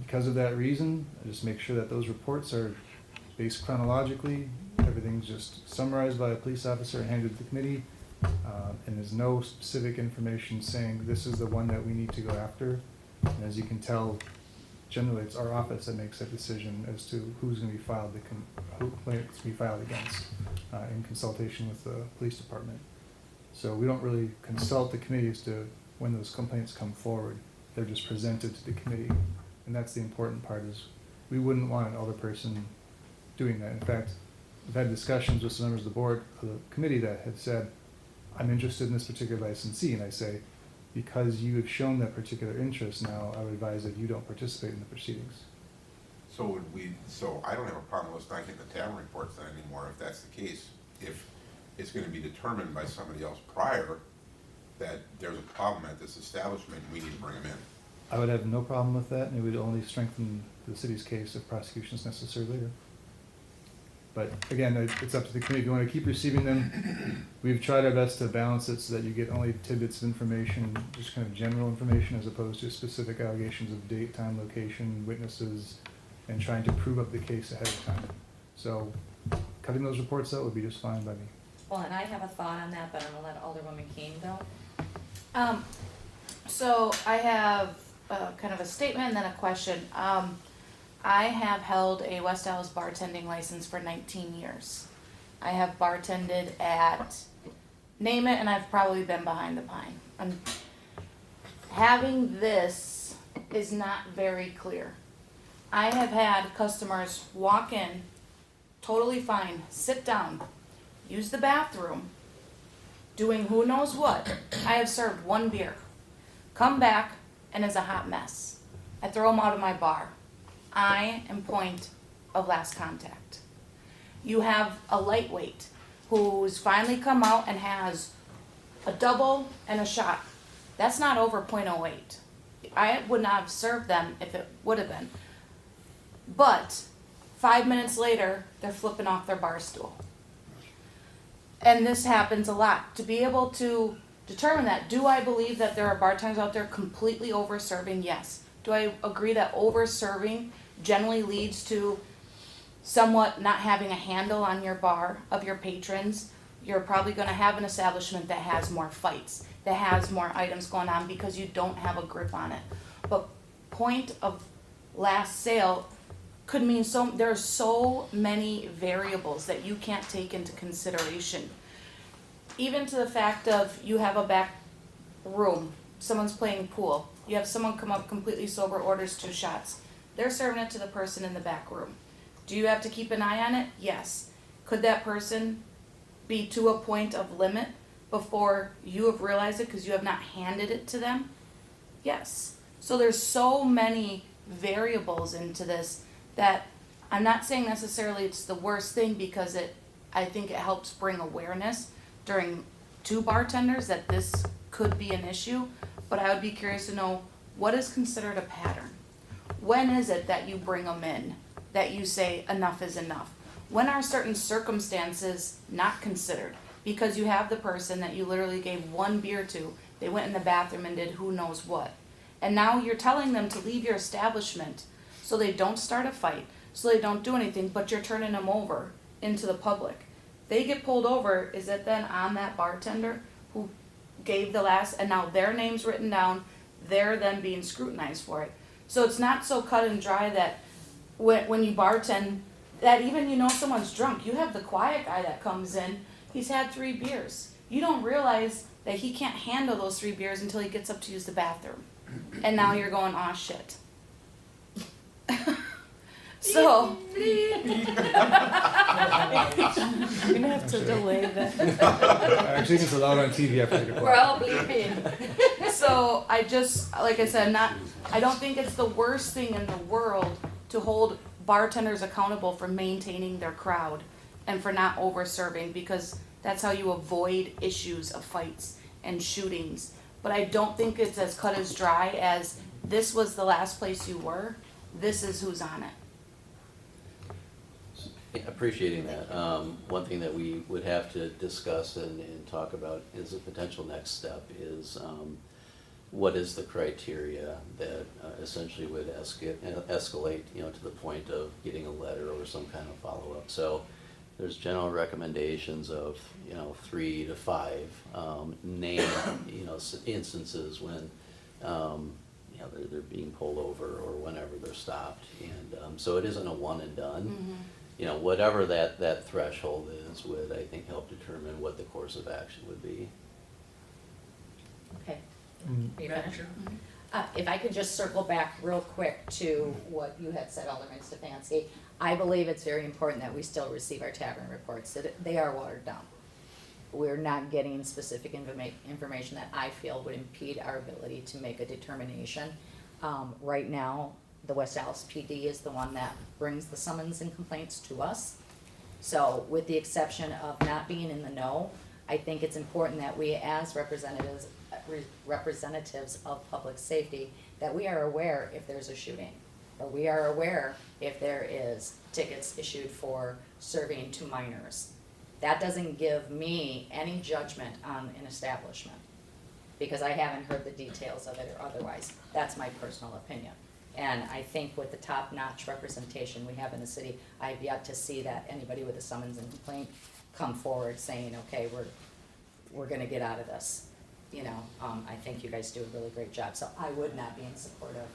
because of that reason, I just make sure that those reports are based chronologically, everything's just summarized by a police officer and handed to the committee, and there's no specific information saying this is the one that we need to go after. And as you can tell, generally it's our office that makes that decision as to who's going to be filed, who complaints to be filed against, in consultation with the police department. So we don't really consult the committee as to when those complaints come forward. They're just presented to the committee. And that's the important part, is we wouldn't want an other person doing that. In fact, I've had discussions with some members of the board, of the committee, that have said, I'm interested in this particular licensee, and I say, because you have shown that particular interest now, I would advise that you don't participate in the proceedings. So I don't have a problem with us not getting the tavern reports then anymore, if that's the case. If it's gonna be determined by somebody else prior that there's a problem at this establishment, we need to bring them in. I would have no problem with that, and it would only strengthen the city's case if prosecution is necessary later. But again, it's up to the committee. If you want to keep receiving them, we've tried our best to balance it so that you get only tidbits of information, just kind of general information, as opposed to specific allegations of date, time, location, witnesses, and trying to prove up the case ahead of time. So cutting those reports out would be just fine by me. Well, and I have a thought on that, but I'm gonna let Alderwoman Keene go. So I have kind of a statement and then a question. I have held a West Dallas bartending license for 19 years. I have bartended at, name it, and I've probably been behind the pine. Having this is not very clear. I have had customers walk in, totally fine, sit down, use the bathroom, doing who knows what. I have served one beer, come back, and it's a hot mess. I throw them out of my bar. I am point of last contact. You have a lightweight who's finally come out and has a double and a shot. That's not over .08. I would not have served them if it would have been. But 5 minutes later, they're flipping off their bar stool. And this happens a lot. To be able to determine that, do I believe that there are bartenders out there completely over-serving? Yes. Do I agree that over-serving generally leads to somewhat not having a handle on your bar of your patrons? You're probably going to have an establishment that has more fights, that has more items going on because you don't have a grip on it. But point of last sale could mean there are so many variables that you can't take into consideration. Even to the fact of you have a back room, someone's playing pool, you have someone come up completely sober, orders 2 shots. They're serving it to the person in the back room. Do you have to keep an eye on it? Yes. Could that person be to a point of limit before you have realized it because you have not handed it to them? Yes. So there's so many variables into this that I'm not saying necessarily it's the worst thing, because I think it helps bring awareness to bartenders that this could be an issue. But I would be curious to know, what is considered a pattern? When is it that you bring them in, that you say enough is enough? When are certain circumstances not considered? Because you have the person that you literally gave 1 beer to, they went in the bathroom and did who knows what. And now you're telling them to leave your establishment so they don't start a fight, so they don't do anything, but you're turning them over into the public. They get pulled over, is it then on that bartender who gave the last, and now their name's written down, they're then being scrutinized for it. So it's not so cut and dry that when you bartend, that even you know someone's drunk, you have the quiet guy that comes in, he's had 3 beers. You don't realize that he can't handle those 3 beers until he gets up to use the bathroom. And now you're going, aw, shit. So. You're gonna have to delay that. Actually, it's allowed on TV after the We're all beeping. So I just, like I said, I don't think it's the worst thing in the world to hold bartenders accountable for maintaining their crowd and for not over serving, because that's how you avoid issues of fights and shootings. But I don't think it's as cut as dry as this was the last place you were, this is who's on it. Yeah, appreciating that. One thing that we would have to discuss and talk about is a potential next step is what is the criteria that essentially would escalate, to the point of getting a letter or some kind of follow-up. So there's general recommendations of, 3 to 5 named, instances when, they're being pulled over or whenever they're stopped. And so it isn't a one and done. Mm-hmm. Whatever that threshold is would, I think, help determine what the course of action would be. Okay. Are you finished? If I could just circle back real quick to what you had said, Alderman Stefanski, I believe it's very important that we still receive our tavern reports, that they are watered down. We're not getting specific information that I feel would impede our ability to make a determination. Right now, the West Allis PD is the one that brings the summons and complaints to us. So with the exception of not being in the know, I think it's important that we as representatives of public safety, that we are aware if there's a shooting, or we are aware if there is tickets issued for serving to minors. That doesn't give me any judgment on an establishment, because I haven't heard the details of it or otherwise. That's my personal opinion. And I think with the top-notch representation we have in the city, I've yet to see that anybody with a summons and complaint come forward saying, okay, we're gonna get out of this. I think you guys do a really great job, so I would not be in support of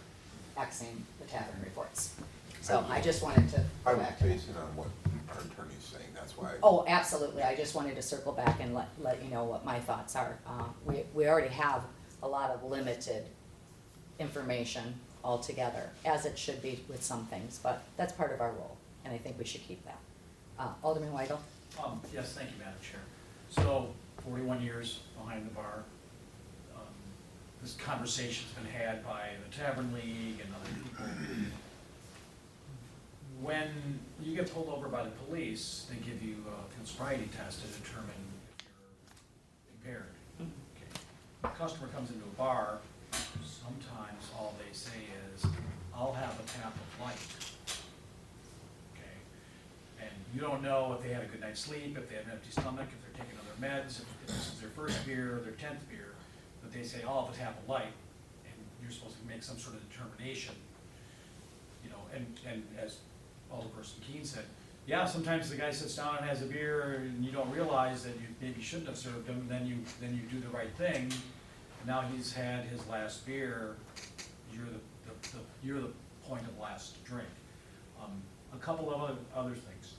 Xing the tavern reports. So I just wanted to I go would back to base that. it on what our attorney's saying, that's why. Oh, absolutely, I just wanted to circle back and let you know what my thoughts are. We already have a lot of limited information altogether, as it should be with some things, but that's part of our role, and I think we should keep that. Alderman Weigel? Yes, thank you, Madam Chair. So, 41 years behind the bar. This conversation's been had by the Tavern League and other people. When you get pulled over by the police, they give you a sobriety test to determine if you're impaired. Okay. A customer comes into a bar, sometimes all they say is, I'll have a tap of light. Okay. And you don't know if they had a good night's sleep, if they have an empty stomach, if they're taking other meds, if this is their first beer or their 10th beer. But they say, I'll have a tap of light, and you're supposed to make some sort of determination. And as Alderperson Keene said, yeah, sometimes the guy sits down and has a beer and you don't realize that you maybe shouldn't have served him, and then you do the right thing. And now he's had his last beer, you're the point of last drink. A couple of other things.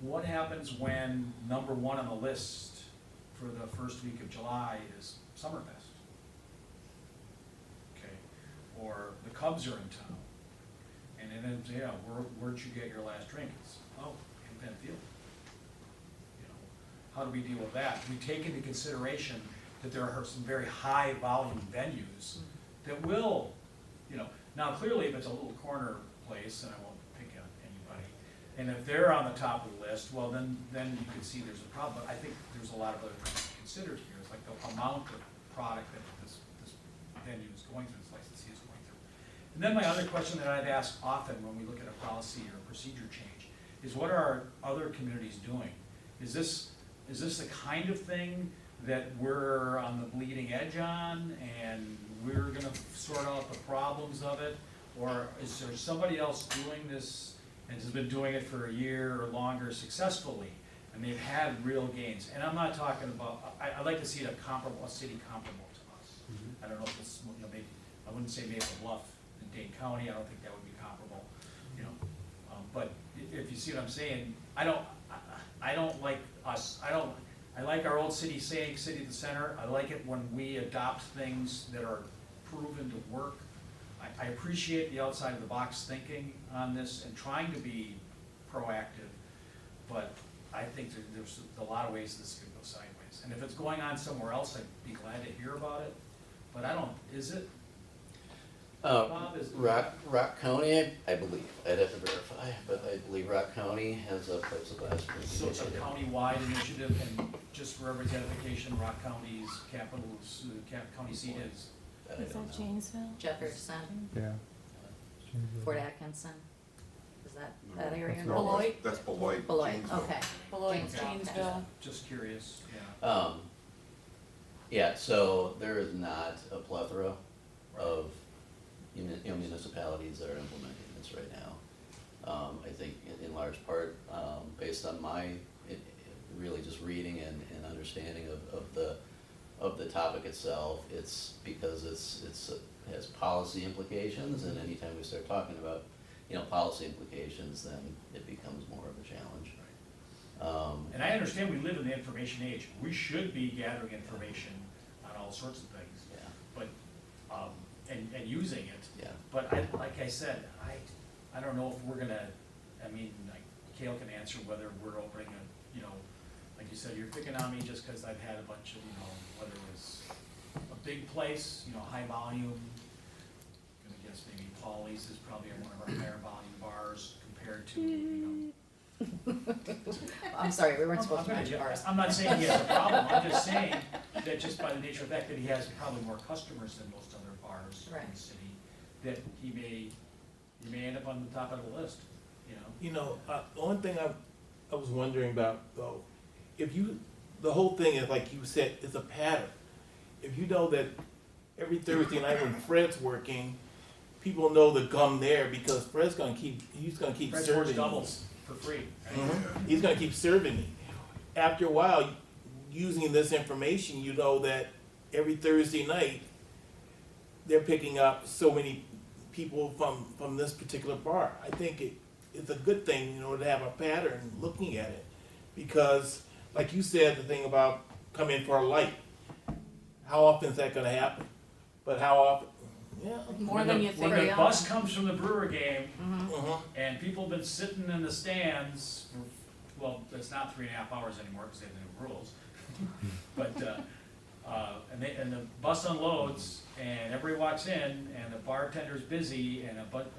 What happens when number 1 on the list for the first week of July is Summerfest? Cubs are in town. And then, yeah, where'd you get your last drink? It's, oh, in Penn Field. You know, how do we deal with that? We take into consideration that there are some very high volume venues that will, you know, now clearly if it's a little corner place, and I won't pick on anybody, and if they're on the top of the list, well, then you can see there's a problem. But I think there's a lot of other things considered here. It's like the amount of product that this venue is going through, this licensee is going through. And then my other question that I'd ask often when we look at a policy or a procedure change is, what are other communities doing? Is this the kind of thing that we're on the bleeding edge on, and we're gonna sort out the problems of it? Or is there somebody else doing this and has been doing it for a year or longer successfully, and they've had real gains? And I'm not talking about, I'd like to see a city comparable to us. I don't know if it's, you know, maybe, I wouldn't say Maple Bluff in Dane County, I don't think that would be comparable, you know. But if you see what I'm saying, I don't like us, I like our old city saying, city at the center. I like it when we adopt things that are proven to work. I appreciate the outside of the box thinking on this and trying to be proactive, but I think there's a lot of ways this could go sideways. And if it's going on somewhere else, I'd be glad to hear about it, but I don't, is it? Bob, is it? Rock County, I believe, I'd have to verify, but I believe Rock County has a plexiglass. So it's a county-wide initiative, and just for every identification, Rock County's county seat is. Is that Janesville? Jefferson, Yeah. Fort Atkinson, is that area? That's Beloit? That's Beloit. Beloit, Janesville. okay. Beloit, Janesville. Janesville. Just curious, yeah. Yeah, so there is not a plethora of municipalities that are implementing this right now. I think in large part, based on my really just reading and understanding of the topic itself, it's because it has policy implications, and anytime we start talking about, you know, policy implications, then it becomes more of a challenge. And I understand we live in the information age. We should be gathering information on all sorts of things. Yeah. But, and using it. Yeah. But like I said, I don't know if we're gonna, I mean, like, Cale can answer whether we're opening a, you know, like you said, you're picking on me just because I've had a bunch of, you know, whether it was a big place, you know, high volume. I'm gonna guess maybe Paulie's is probably one of our higher volume bars compared to, you know. I'm sorry, we weren't supposed to I'm mention ours. I'm not saying he has a problem, I'm just saying that just by the nature of the fact that he has probably more customers than most other bars in Right. the city, that he may end up on the top of the list, you know? You know, the only thing I was wondering about though, the whole thing is like you said, it's a pattern. If you know that every Thursday night when Fred's working, people know to come there because Fred's gonna keep Fred's serving works me. doubles for free. Right? He's gonna keep serving me. After a while, using this information, you know that every Thursday night, they're picking up so many people from this particular bar. I think it's a good thing, you know, to have a pattern looking at it. Because, like you said, the thing about come in for a light, how often is that gonna happen? But how often, yeah. More than you think. When the bus comes from the Brewer game, Uh-huh. and people have been sitting in the stands for, well, it's not 3.5 hours anymore because they have the new rules. But, and the bus unloads, and everybody walks in, and the bartender's busy,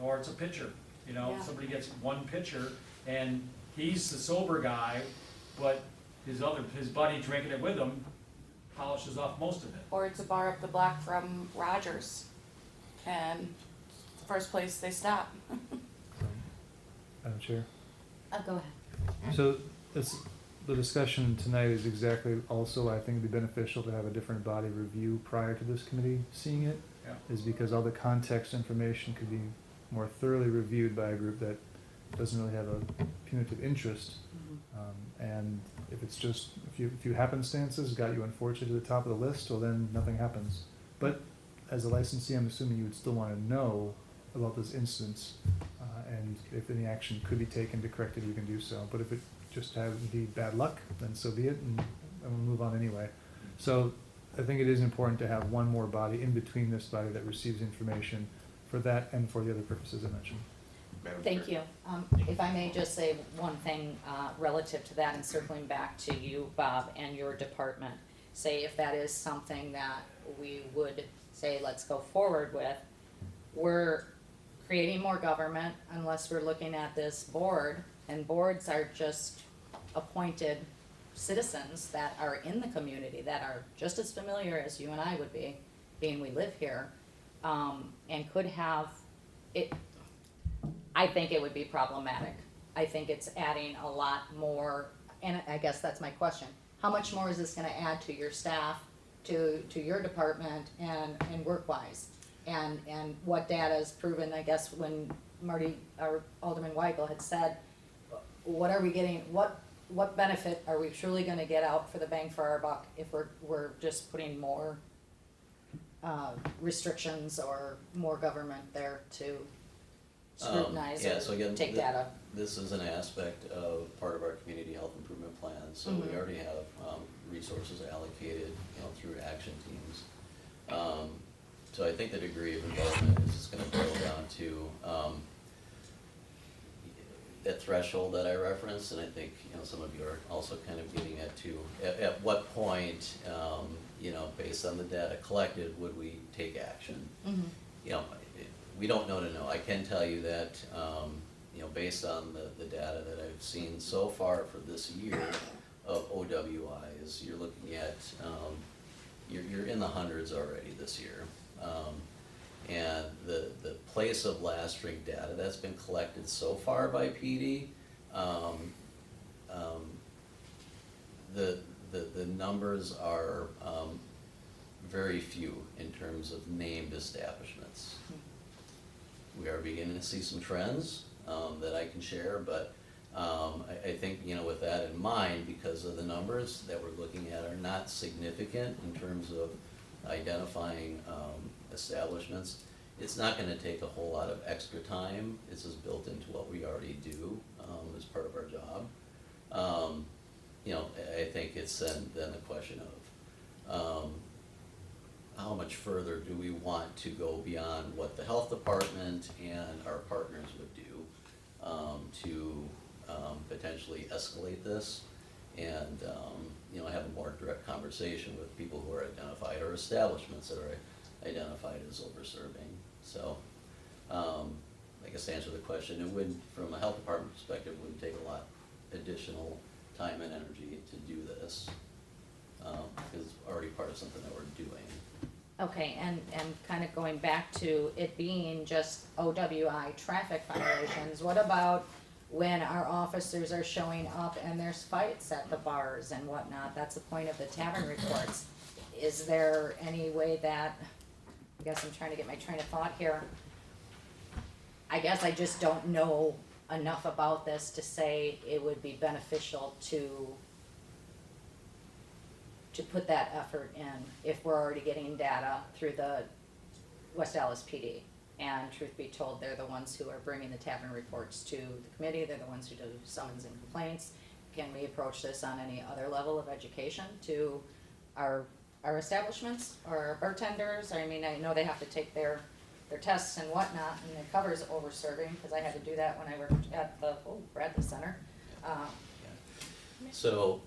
or it's a pitcher, you know, Yeah. somebody gets one pitcher, and he's the sober guy, but his buddy drinking it with him polishes off most of it. Or it's a bar up the block from Rogers, and it's the first place they stop. Madam Chair. Go ahead. So the discussion tonight is exactly also, I think it'd be beneficial to have a different body review prior to this committee seeing it. Yeah. Is because all the context information could be more thoroughly reviewed by a group that doesn't really have a punitive interest. And if it's just a few happenstances got you unfortunately to the top of the list, well then nothing happens. But as a licensee, I'm assuming you would still want to know about this instance, and if any action could be taken to correct it, you can do so. But if it just had indeed bad luck, then so be it, and we'll move on anyway. So I think it is important to have one more body in between this body that receives information for that and for the other purposes I mentioned. Thank you. If I may just say one thing relative to that and circling back to you, Bob, and your department. Say if that is something that we would say, let's go forward with, we're creating more government unless we're looking at this board, and boards are just appointed citizens that are in the community, that are just as familiar as you and I would be, being we live here, and could have it. I think it would be problematic. I think it's adding a lot more, and I guess that's my question. How much more is this gonna add to your staff, to your department and work-wise? And what data is proven, I guess, when Marty, or Alderman Weigel had said, what are we getting, what benefit are we truly gonna get out for the bang for our buck if we're just putting more restrictions or more government there to scrutinize Yeah, so or again, take data? this is an aspect of part of our community health improvement plan, so we Mhm. already have resources allocated, through action teams. So I think the degree of involvement is just gonna boil down to that threshold that I referenced, and I think, some of you are also kind of getting at to, at what point, based on the data collected, would we take action? Mhm. We don't know to know. I can tell you that, based on the data that I've seen so far for this year of OWIs, you're looking at, you're in the hundreds already this year. And the place of last drink data that's been collected so far by PD, the numbers are very few in terms of named establishments. We are beginning to see some trends that I can share, but I think, with that in mind, because of the numbers that we're looking at are not significant in terms of identifying establishments, it's not gonna take a whole lot of extra time. This is built into what we already do as part of our job. I think it's then the question of how much further do we want to go beyond what the health department and our partners would do to potentially escalate this and, have a more direct conversation with people who are identified or establishments that are identified as over-serving. So, I guess to answer the question, it would, from a health department perspective, wouldn't take a lot additional time and energy to do this, because it's already part of something that we're doing. Okay, and kind of going back to it being just OWI traffic violations, what about when our officers are showing up and there's fights at the bars and whatnot? That's the point of the tavern reports. Is there any way that, I guess I'm trying to get my train of thought here. I guess I just don't know enough about this to say it would be beneficial to put that effort in if we're already getting data through the West Allis PD. And truth be told, they're the ones who are bringing the tavern reports to the committee, they're the ones who do summons and complaints. Can we approach this on any other level of education to our establishments or our bartenders? I mean, I know they have to take their tests and whatnot, and it covers over-serving, because I had to do that when I worked at the Bradley Center. So,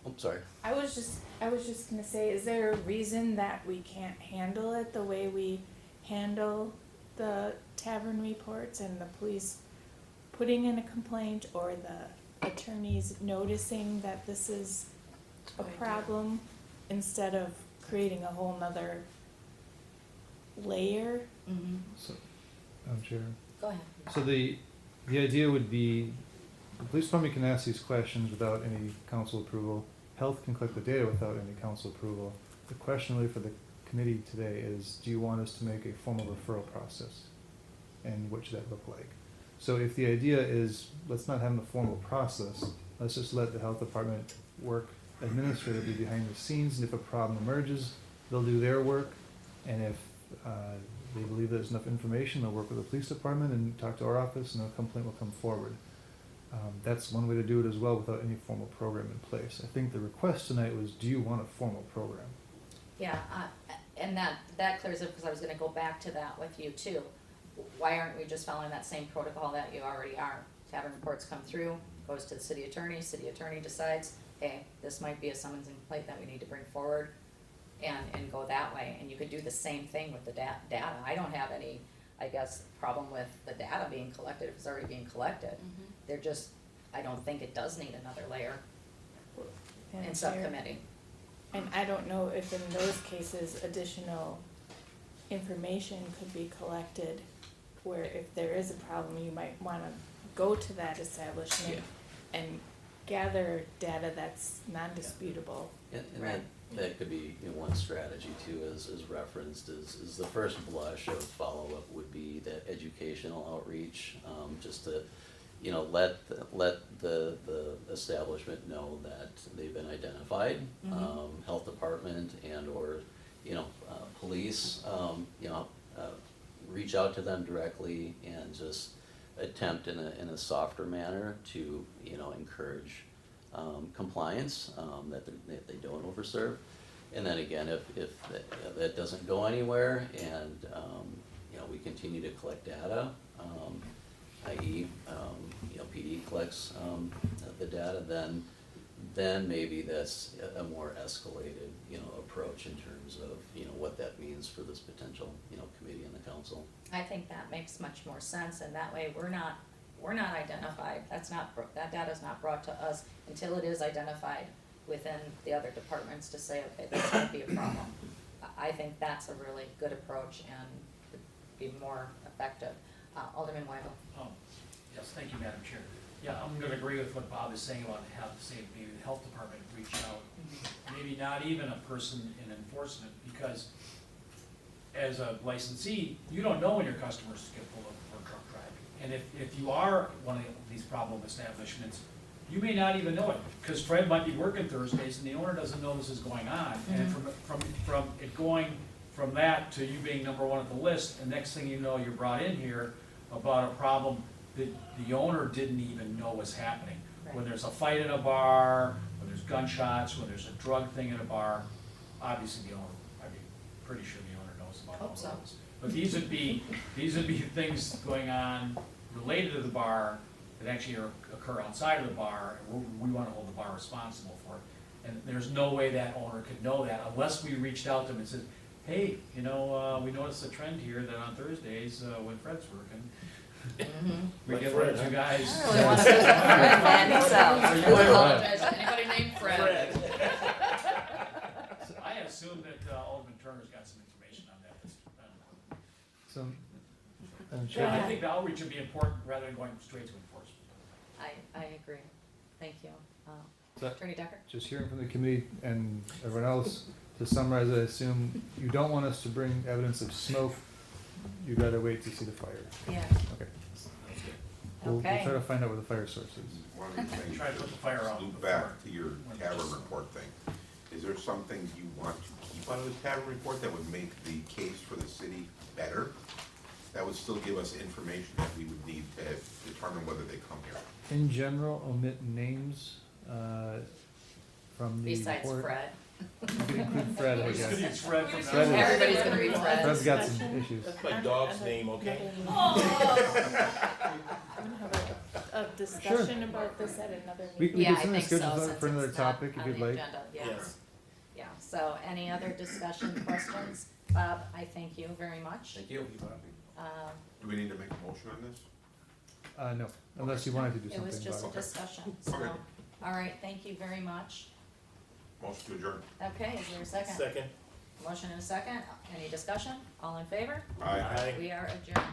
I'm sorry. I was just gonna say, is there a reason that we can't handle it the way we handle the tavern reports and the police putting in a complaint or the attorneys noticing that this is a problem instead of creating a whole nother layer? Mm-hmm. So, Madam Chair. Go ahead. So the idea would be, the police department can ask these questions without any council approval. Health can collect the data without any council approval. The question really for the committee today is, do you want us to make a formal referral process? And what should that look like? So if the idea is, let's not have a formal process, let's just let the health department work administratively behind the scenes, and if a problem emerges, they'll do their work, and if they believe there's enough information, they'll work with the police department and talk to our office, and a complaint will come forward. That's one way to do it as well without any formal program in place. I think the request tonight was, do you want a formal program? Yeah, And that clears up, because I was gonna go back to that with you too. Why aren't we just following that same protocol that you already are? Having reports come through, goes to the city attorney decides, hey, this might be a summons and complaint that we need to bring forward, and go that way. And you could do the same thing with the data. I don't have any, I guess, problem with the data being collected if it's already being collected. They're just, I don't think it does need another layer And in Chair, subcommittee. And I don't know if in those cases, additional information could be collected, where if there is a problem, you might wanna go to that establishment and gather data that's non-disputable. And that could be, you know, one strategy too, as referenced, is the first blush of follow-up would be that educational outreach, just to, you know, let the establishment know that they've been identified, health department and/or, you know, police, you know, reach out to them directly and just attempt in a softer manner to, you know, encourage compliance, that they don't overserve. And then again, if that doesn't go anywhere and, you know, we continue to collect data, i.e., you know, PD collects the data, then maybe that's a more escalated, you know, approach in terms of, you know, what that means for this potential, you know, committee and the council. I think that makes much more sense, and that way we're not identified. That data's not brought to us until it is identified within the other departments to say, okay, this might be a problem. I think that's a really good approach and would be more effective. Alderman Weigel. Yes, thank you, Madam Chair. Yeah, I'm gonna agree with what Bob is saying about maybe the health department reach out. Maybe not even a person in enforcement, because as a licensee, you don't know when your customers get pulled over for drunk driving. And if you are one of these problem establishments, you may not even know it, because Fred might be working Thursdays and the owner doesn't know this is going on. And from it going from that to you being number one at the list, and next thing you know, you're brought in here about a problem that the owner didn't even know was happening. When there's a fight in a bar, when there's gunshots, when there's a drug thing in a bar, obviously the owner, I'd be pretty sure the owner knows about all those. But these would be things going on related to the bar that actually occur outside of the bar, and we want to hold the bar responsible for it. And there's no way that owner could know that unless we reached out to them and said, hey, you know, we noticed a trend here that on Thursdays, when Fred's working, we get rid of you guys. I really want to put Fred Van himself. I apologize to anybody named Fred. I assume that Alderman Turner's got some information on that. So, I think the outreach would be important rather than going straight to enforcement. I agree. Thank you. So- Attorney Decker? just hearing from the committee and everyone else, to summarize, I assume you don't want us to bring evidence of smoke. You gotta wait to see the fire. Yeah. Okay. We'll Okay. try to find out where the fire source is. One of the things, Try to put the fire out loop before- back to your tavern report thing. Is there some things you want to keep out of the tavern report that would make the case for the city better? That would still give us information that we would need to determine whether they come here. In general, omit names from the Besides report. Fred. You could include Fred, I We're just gonna guess. use Fred from Fred now on. is- Everybody's gonna read Fred. Fred's got some issues. That's my dog's name, okay? I'm gonna have a discussion about this at another We meeting. we Yeah, can I send a think so, schedule since for another it's not topic if on you'd the like. agenda. Yes. Yeah, so any other discussion, questions? Bob, I thank you very much. Thank you. Do we need to make a motion on this? No, unless you wanted to do It something was just a about it. discussion, so, Okay. all right, thank you very much. Motion to adjourn. Okay, is there a second? Second. Motion and a second, any discussion? All in favor? Aye. We are adjourned.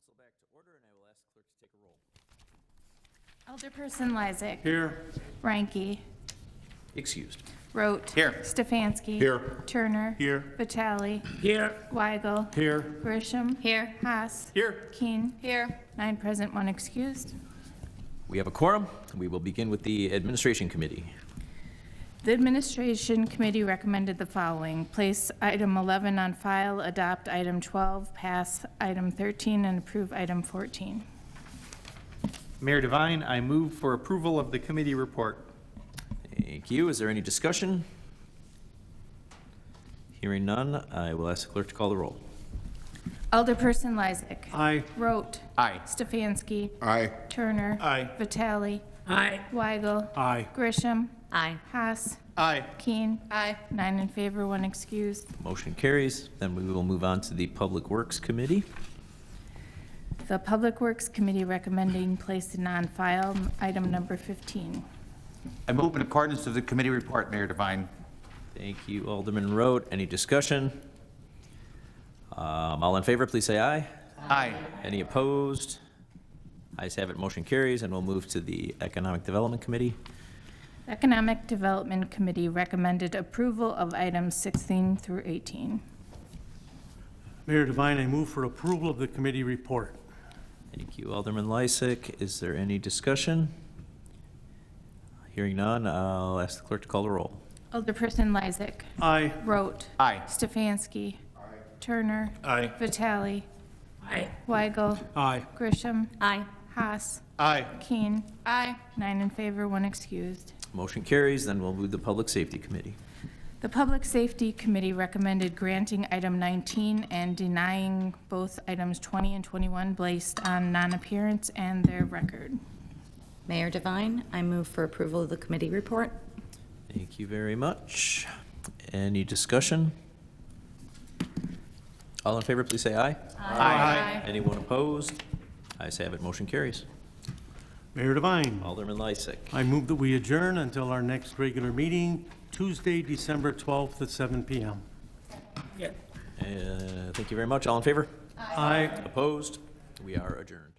council back to order, and I will ask the clerk to take a roll. Alderperson Lysick. Here. Ranky. Excused. Rote. Here. Stefanski. Here. Turner. Here. Vitale. Here. Weigel. Here. Grisham. Here. Haas. Here. Keen. Here. 9 present, 1 excused. We have a quorum. We will begin with the Administration Committee. The Administration Committee recommended the following: place item 11 on file, adopt item 12, pass item 13, and approve item 14. Mayor Devine, I move for approval of the committee report. Thank you. Is there any discussion? Hearing none, I will ask the clerk to call the roll. Alderperson Lysick. Aye. Rote. Aye. Stefanski. Aye. Turner. Aye. Vitale. Aye. Weigel. Aye. Grisham. Aye. Haas. Aye. Keen. Aye. 9 in favor, 1 excused. Motion carries. Then we will move on to the Public Works Committee. The Public Works Committee recommending placed on file item number 15. I move in accordance with the committee report, Mayor Devine. Thank you, Alderman Rote. Any discussion? All in favor, please say aye. Aye. Any opposed? Ayes have it, motion carries, and we'll move to the Economic Development Committee. Economic Development Committee recommended approval of items 16 through 18. Mayor Devine, I move for approval of the committee report. Thank you, Alderman Lysick. Is there any discussion? Hearing none, I'll ask the clerk to call the roll. Alderperson Lysick. Aye. Rote. Aye. Stefanski. Turner. Aye. Vitale. Weigel. Aye. Grisham. Aye. Haas. Aye. Keen. Aye. 9 in favor, 1 excused. Motion carries, then we'll move to the Public Safety Committee. The Public Safety Committee recommended granting item 19 and denying both items 20 and 21 based on non-appearance and their record. Mayor Devine, I move for approval of the committee report. Thank you very much. Any discussion? All in favor, please say aye. Aye. Anyone opposed? Ayes have it, motion carries. Mayor Devine, Alderman Lysick. I move that we adjourn until our next regular meeting, Tuesday, December 12th at 7 p.m. Thank you very much. All in favor? Aye. Opposed? We are adjourned.